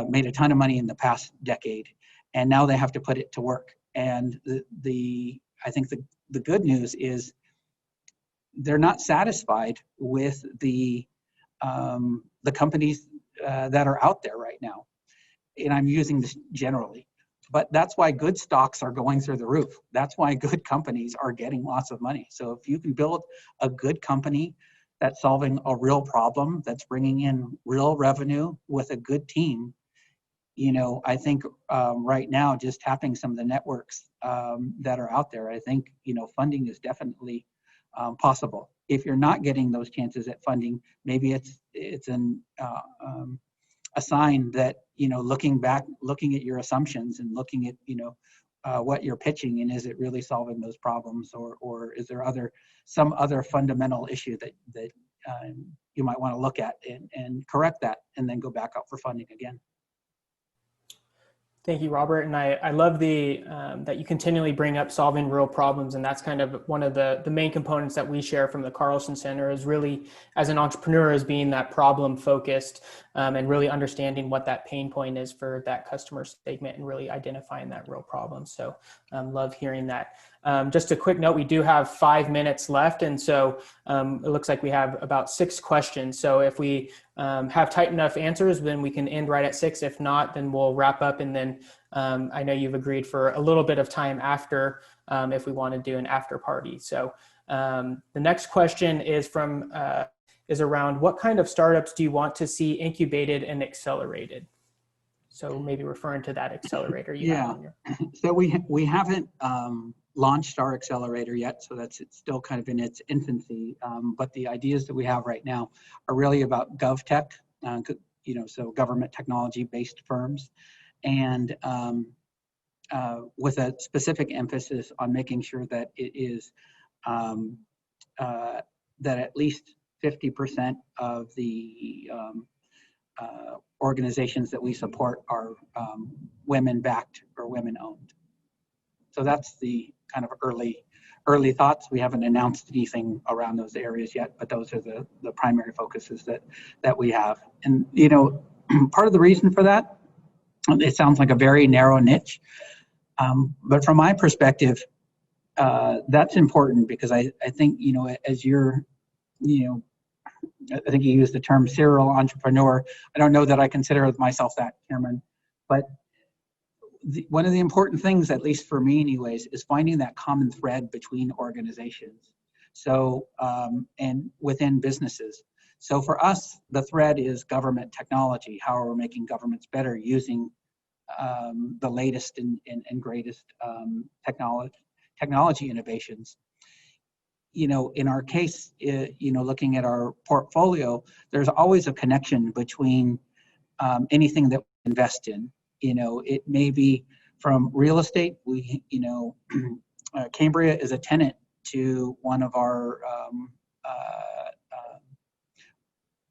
made a ton of money in the past decade, and now they have to put it to work. And I think the good news is they're not satisfied with the companies that are out there right now. And I'm using this generally. But that's why good stocks are going through the roof. That's why good companies are getting lots of money. So if you can build a good company that's solving a real problem, that's bringing in real revenue with a good team, I think right now, just tapping some of the networks that are out there, I think, funding is definitely possible. If you're not getting those chances at funding, maybe it's a sign that, looking at your assumptions and looking at, what you're pitching, and is it really solving those problems, or is there some other fundamental issue that you might want to look at and correct that, and then go back out for funding again. Thank you, Robert. And I love that you continually bring up solving real problems. And that's kind of one of the main components that we share from the Carlsen Center, is really, as an entrepreneur, is being that problem focused and really understanding what that pain point is for that customer segment and really identifying that real problem. So love hearing that. Just a quick note, we do have 5 minutes left. And so it looks like we have about 6 questions. So if we have tight enough answers, then we can end right at 6. If not, then we'll wrap up. And then I know you've agreed for a little bit of time after if we want to do an after party. So the next question is around, what kind of startups do you want to see incubated and accelerated? So maybe referring to that accelerator. So we haven't launched our accelerator yet, so it's still kind of in its infancy. But the ideas that we have right now are really about GovTech, so government technology-based firms, and with a specific emphasis on making sure that it is that at least 50% of the organizations that we support are women-backed or women-owned. So that's the kind of early thoughts. We haven't announced anything around those areas yet, but those are the primary focuses that we have. And part of the reason for that, it sounds like a very narrow niche, but from my perspective, that's important because I think as you're I think you used the term serial entrepreneur. I don't know that I consider myself that, Cameron, but one of the important things, at least for me anyways, is finding that common thread between organizations. So, and within businesses. So for us, the thread is government technology. How are we making governments better using the latest and greatest technology innovations? In our case, looking at our portfolio, there's always a connection between anything that we invest in. It may be from real estate. Cambria is a tenant to one of our,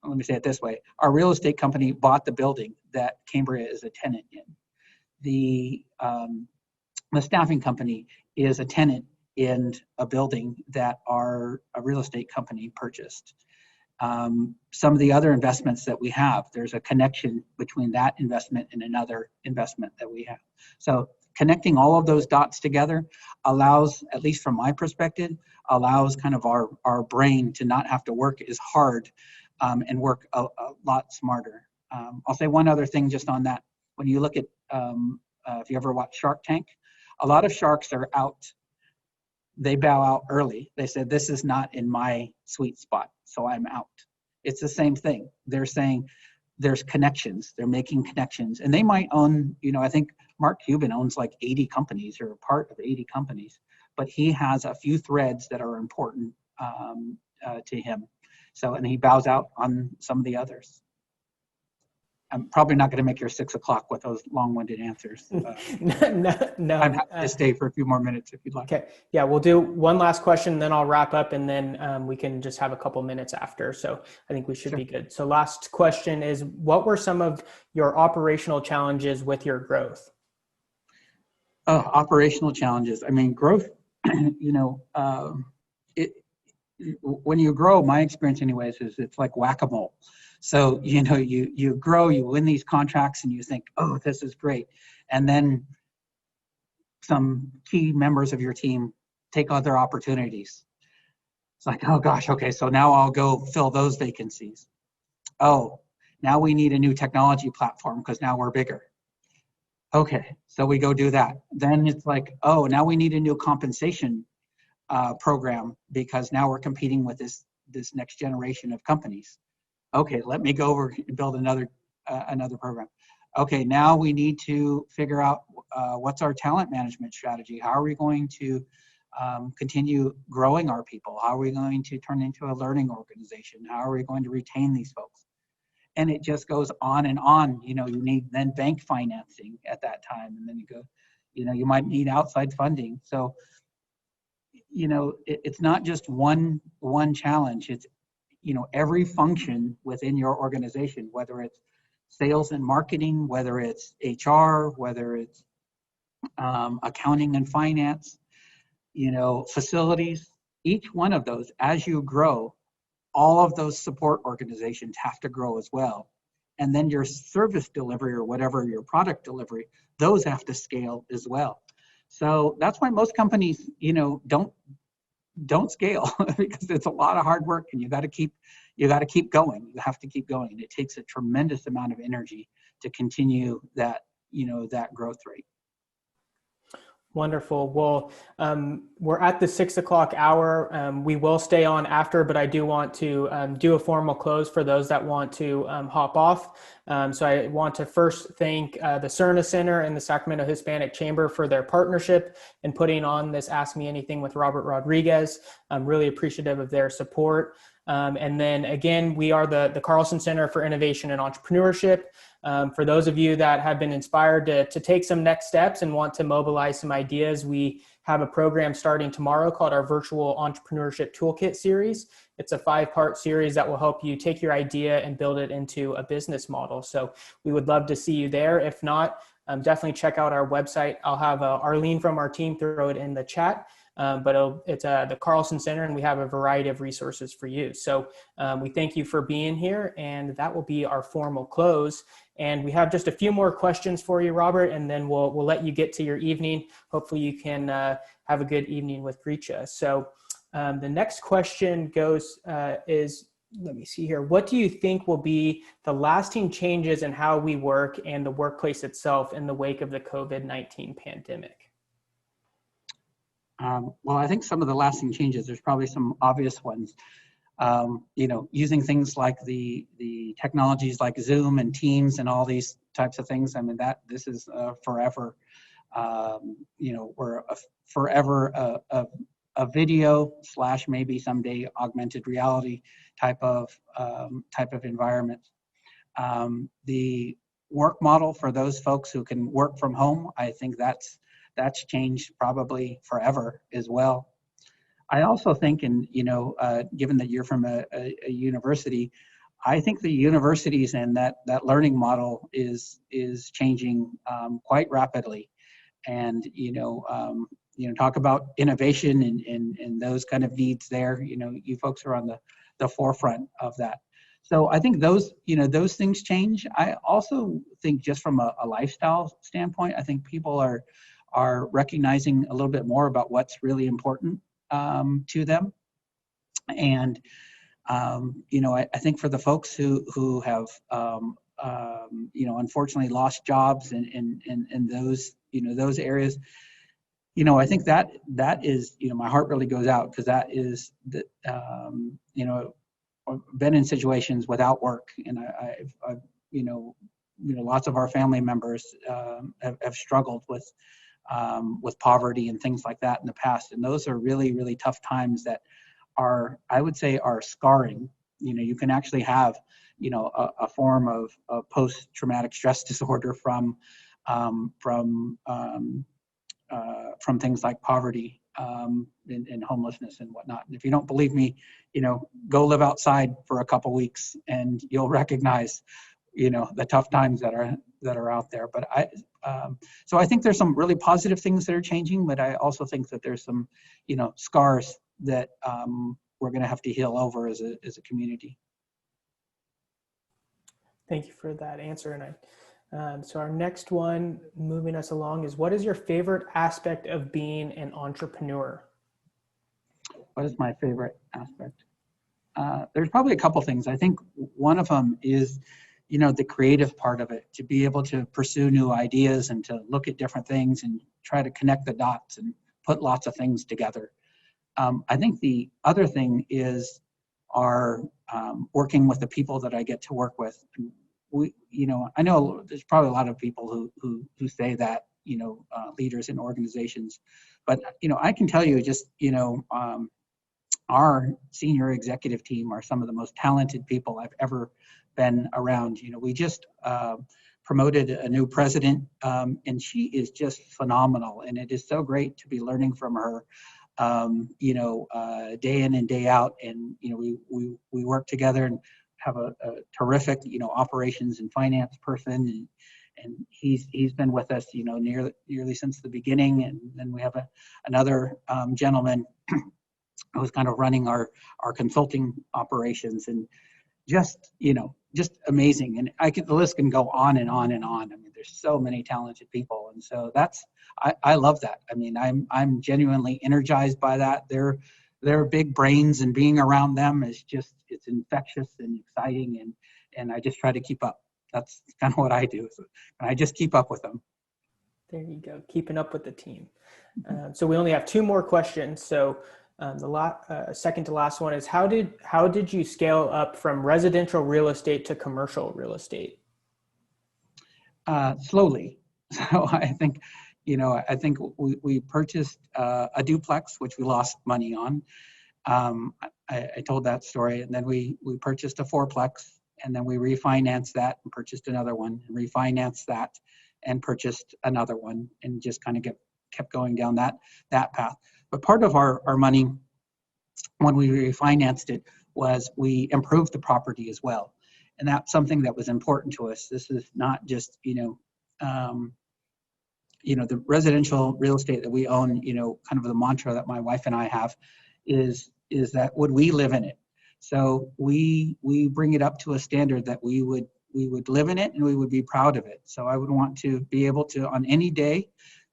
let me say it this way, our real estate company bought the building that Cambria is a tenant in. The staffing company is a tenant in a building that a real estate company purchased. Some of the other investments that we have, there's a connection between that investment and another investment that we have. So connecting all of those dots together allows, at least from my perspective, allows kind of our brain to not have to work as hard and work a lot smarter. I'll say one other thing just on that. When you look at, if you ever watch Shark Tank, a lot of sharks are out. They bow out early. They said, this is not in my sweet spot, so I'm out. It's the same thing. They're saying there's connections. They're making connections. And they might own, I think Mark Cuban owns like 80 companies or a part of 80 companies, but he has a few threads that are important to him. So, and he bows out on some of the others. I'm probably not going to make your 6 o'clock with those long-winded answers. No. I'm happy to stay for a few more minutes if you'd like. Okay. Yeah, we'll do one last question, then I'll wrap up, and then we can just have a couple minutes after. So I think we should be good. So last question is, what were some of your operational challenges with your growth? Operational challenges. I mean, growth, when you grow, my experience anyways, is it's like whack-a-mole. So, you grow, you win these contracts and you think, oh, this is great. And then some key members of your team take other opportunities. It's like, oh gosh, okay, so now I'll go fill those vacancies. Oh, now we need a new technology platform because now we're bigger. Okay, so we go do that. Then it's like, oh, now we need a new compensation program because now we're competing with this next generation of companies. Okay, let me go over and build another program. Okay, now we need to figure out what's our talent management strategy. How are we going to continue growing our people? How are we going to turn into a learning organization? How are we going to retain these folks? And it just goes on and on. You need then bank financing at that time, and then you go, you might need outside funding. So, it's not just one challenge. It's every function within your organization, whether it's sales and marketing, whether it's HR, whether it's accounting and finance, facilities, each one of those, as you grow, all of those support organizations have to grow as well. And then your service delivery or whatever your product delivery, those have to scale as well. So that's why most companies, don't scale because it's a lot of hard work and you got to keep going. You have to keep going. And it takes a tremendous amount of energy to continue that growth rate. Wonderful. Well, we're at the 6 o'clock hour. We will stay on after, but I do want to do a formal close for those that want to hop off. So I want to first thank the Cerna Center and the Sacramento Hispanic Chamber for their partnership in putting on this Ask Me Anything with Robert Rodriguez. I'm really appreciative of their support. And then again, we are the Carlsen Center for Innovation and Entrepreneurship. For those of you that have been inspired to take some next steps and want to mobilize some ideas, we have a program starting tomorrow called our Virtual Entrepreneurship Toolkit series. It's a 5-part series that will help you take your idea and build it into a business model. So we would love to see you there. If not, definitely check out our website. I'll have Arlene from our team throw it in the chat. But it's the Carlsen Center, and we have a variety of resources for you. So we thank you for being here, and that will be our formal close. And we have just a few more questions for you, Robert, and then we'll let you get to your evening. Hopefully you can have a good evening with Grisha. So the next question goes is, let me see here. What do you think will be the lasting changes in how we work and the workplace itself in the wake of the COVID-19 pandemic? Well, I think some of the lasting changes, there's probably some obvious ones. Using things like the technologies like Zoom and Teams and all these types of things. I mean, this is forever. We're forever a video / maybe someday augmented reality type of environment. The work model for those folks who can work from home, I think that's changed probably forever as well. I also think, given that you're from a university, I think the universities and that learning model is changing quite rapidly. And talk about innovation and those kind of needs there. You folks are on the forefront of that. So I think those things change. I also think just from a lifestyle standpoint, I think people are recognizing a little bit more about what's really important to them. And, I think for the folks who have, unfortunately lost jobs in those areas, I think that is, my heart really goes out, because that is, I've been in situations without work, and I've lots of our family members have struggled with poverty and things like that in the past. And those are really, really tough times that I would say are scarring. You can actually have, a form of post-traumatic stress disorder from things like poverty and homelessness and whatnot. And if you don't believe me, go live outside for a couple weeks and you'll recognize, the tough times that are out there. But so I think there's some really positive things that are changing, but I also think that there's some, scars that we're going to have to heal over as a community. Thank you for that answer. And so our next one, moving us along, is what is your favorite aspect of being an entrepreneur? What is my favorite aspect? There's probably a couple things. I think one of them is, the creative part of it, to be able to pursue new ideas and to look at different things and try to connect the dots and put lots of things together. I think the other thing is our working with the people that I get to work with. I know there's probably a lot of people who say that, leaders in organizations, but, I can tell you just, our senior executive team are some of the most talented people I've ever been around. We just promoted a new president, and she is just phenomenal. And it is so great to be learning from her, day in and day out. And, we work together and have a terrific, operations and finance person. And he's been with us, nearly since the beginning. And then we have another gentleman who's kind of running our consulting operations, and just amazing. And the list can go on and on and on. I mean, there's so many talented people. And so I love that. I mean, I'm genuinely energized by that. They're big brains, and being around them is it's infectious and exciting. And I just try to keep up. That's kind of what I do. So I just keep up with them. There you go. Keeping up with the team. So we only have two more questions. So the second to last one is how did you scale up from residential real estate to commercial real estate? Slowly. So I think, we purchased a duplex, which we lost money on. I told that story, and then we purchased a fourplex, and then we refinanced that and purchased another one, and refinanced that and purchased another one, and just kind of kept going down that path. But part of our money when we refinanced it was we improved the property as well. And that's something that was important to us. This is not just, the residential real estate that we own, kind of the mantra that my wife and I have is that would we live in it? So we bring it up to a standard that we would live in it and we would be proud of it. So I would want to be able to, on any day,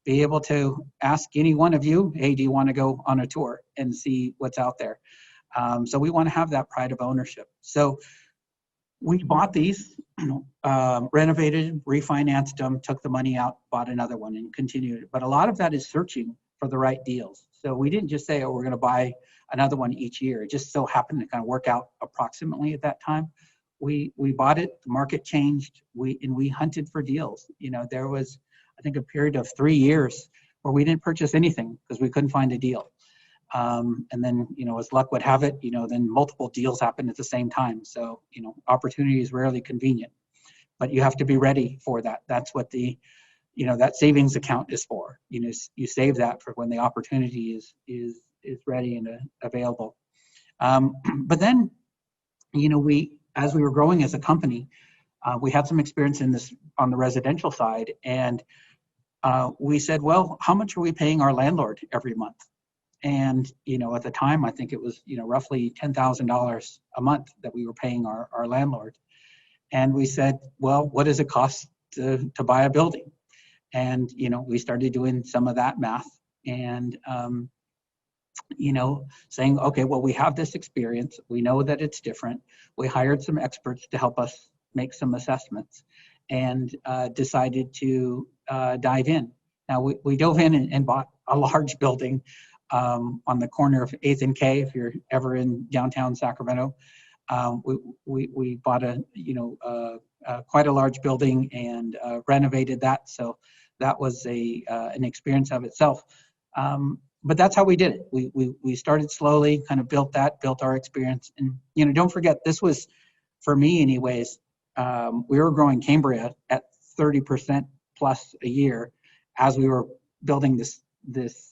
be able to ask any one of you, hey, do you want to go on a tour and see what's out there? So we want to have that pride of ownership. So we bought these, renovated, refinanced them, took the money out, bought another one, and continued. But a lot of that is searching for the right deals. So we didn't just say, oh, we're going to buy another one each year. It just so happened to kind of work out approximately at that time. We bought it, the market changed, we hunted for deals. There was, I think, a period of 3 years where we didn't purchase anything because we couldn't find a deal. And then, as luck would have it, then multiple deals happened at the same time. So, opportunity is rarely convenient, but you have to be ready for that. That's what that savings account is for. You save that for when the opportunity is ready and available. But then, as we were growing as a company, we had some experience in this on the residential side, and we said, well, how much are we paying our landlord every month? And, at the time, I think it was, roughly $10,000 a month that we were paying our landlord. And we said, well, what does it cost to buy a building? And, we started doing some of that math and, saying, okay, well, we have this experience. We know that it's different. We hired some experts to help us make some assessments and decided to dive in. Now, we dove in and bought a large building on the corner of 8th and K, if you're ever in downtown Sacramento. We bought quite a large building and renovated that. So that was an experience of itself. But that's how we did it. We started slowly, kind of built our experience. And, don't forget, this was, for me anyways, we were growing Cambria at 30% plus a year as we were building this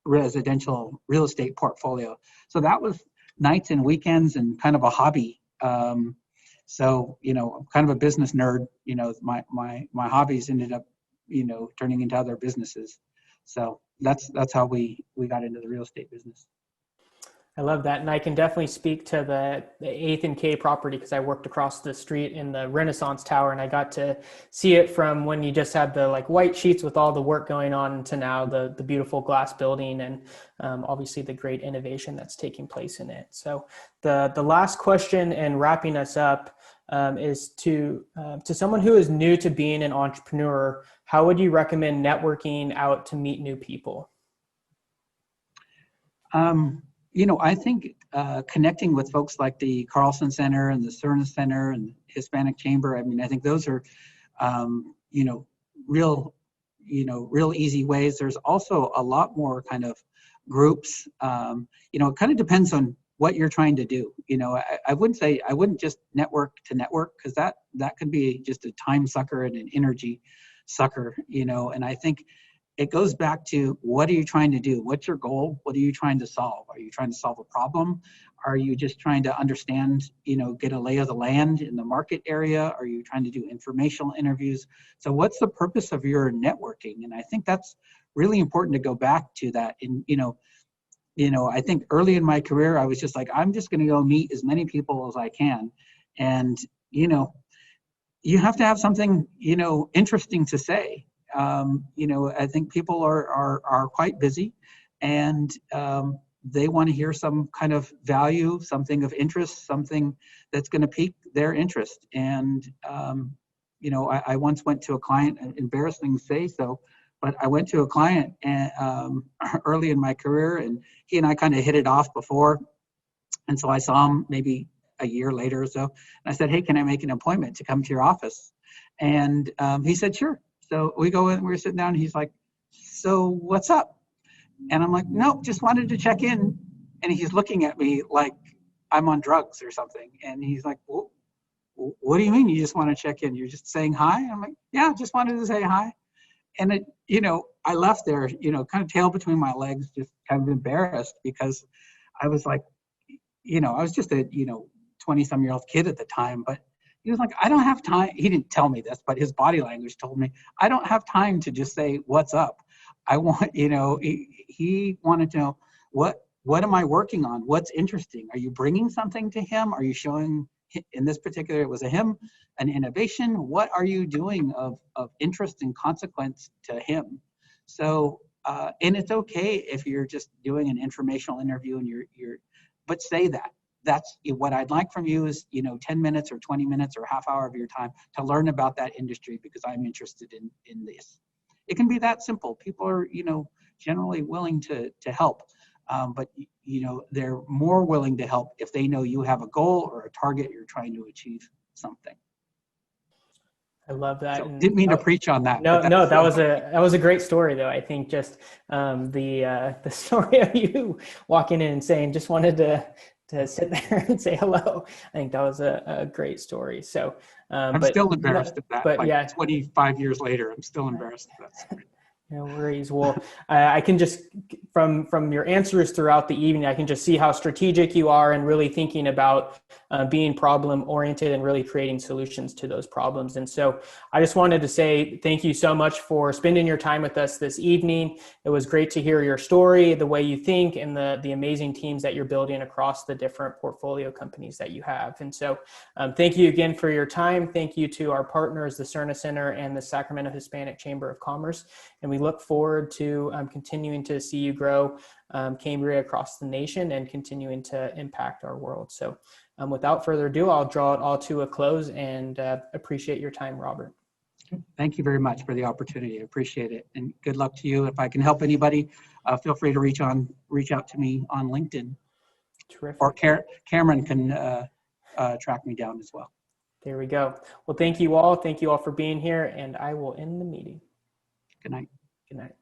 residential real estate portfolio. So that was nights and weekends and kind of a hobby. So, I'm kind of a business nerd. My hobbies ended up, turning into other businesses. So that's how we got into the real estate business. I love that. And I can definitely speak to the 8th and K property because I worked across the street in the Renaissance Tower, and I got to see it from when you just had the white sheets with all the work going on to now the beautiful glass building and obviously the great innovation that's taking place in it. So the last question and wrapping us up is to someone who is new to being an entrepreneur, how would you recommend networking out to meet new people? I think connecting with folks like the Carlsen Center and the Cerna Center and Hispanic Chamber, I think those are, real easy ways. There's also a lot more kind of groups. It kind of depends on what you're trying to do. I wouldn't just network to network because that could be just a time sucker and an energy sucker, and I think it goes back to what are you trying to do? What's your goal? What are you trying to solve? Are you trying to solve a problem? Are you just trying to understand, get a lay of the land in the market area? Are you trying to do informational interviews? So what's the purpose of your networking? And I think that's really important to go back to that. And, I think early in my career, I was just like, I'm just going to go meet as many people as I can. And, you have to have something, interesting to say. I think people are quite busy and they want to hear some kind of value, something of interest, something that's going to pique their interest. And, you know, I once went to a client, embarrassing to say so, but I went to a client and, early in my career, and he and I kind of hit it off before. And so I saw him maybe a year later or so. And I said, hey, can I make an appointment to come to your office? And he said, sure. So we go in, we're sitting down, and he's like, so what's up? And I'm like, no, just wanted to check in. And he's looking at me like I'm on drugs or something. And he's like, well, what do you mean you just want to check in? You're just saying hi? I'm like, yeah, just wanted to say hi. And it, you know, I left there, you know, kind of tail between my legs, just kind of embarrassed, because I was like, you know, I was just a, you know, 20-some-year-old kid at the time, but he was like, I don't have time. He didn't tell me this, but his body language told me, I don't have time to just say, what's up? I want, you know, he wanted to know, what am I working on? What's interesting? Are you bringing something to him? Are you showing, in this particular, it was a him, an innovation? What are you doing of interest and consequence to him? So, and it's okay if you're just doing an informational interview and but say that. That's what I'd like from you is, you know, 10 minutes or 20 minutes or half hour of your time to learn about that industry because I'm interested in this. It can be that simple. People are, you know, generally willing to help. But, you know, they're more willing to help if they know you have a goal or a target you're trying to achieve something. I love that. So, didn't mean to preach on that. No, that was a great story, though. I think just the story of you walking in and saying, just wanted to sit there and say hello. I think that was a great story. So I'm still embarrassed at that. But like yeah, 25 years later, I'm still embarrassed at that story. no worries. Well, I can just, from your answers throughout the evening, I can just see how strategic you are and really thinking about being problem oriented and really creating solutions to those problems. And so I just wanted to say thank you so much for spending your time with us this evening. It was great to hear your story, the way you think, and the amazing teams that you're building across the different portfolio companies that you have. And so thank you again for your time. Thank you to our partners, the Cerna Center and the Sacramento Hispanic Chamber of Commerce. And we look forward to continuing to see you grow Cambria across the nation and continuing to impact our world. So without further ado, I'll draw it all to a close and appreciate your time, Robert. Thank you very much for the opportunity. I appreciate it. And good luck to you. If I can help anybody, feel free to reach out to me on LinkedIn. Terrific. Or Cameron can track me down as well. There we go. Well, thank you all. Thank you all for being here, and I will end the meeting. Good night. Good night.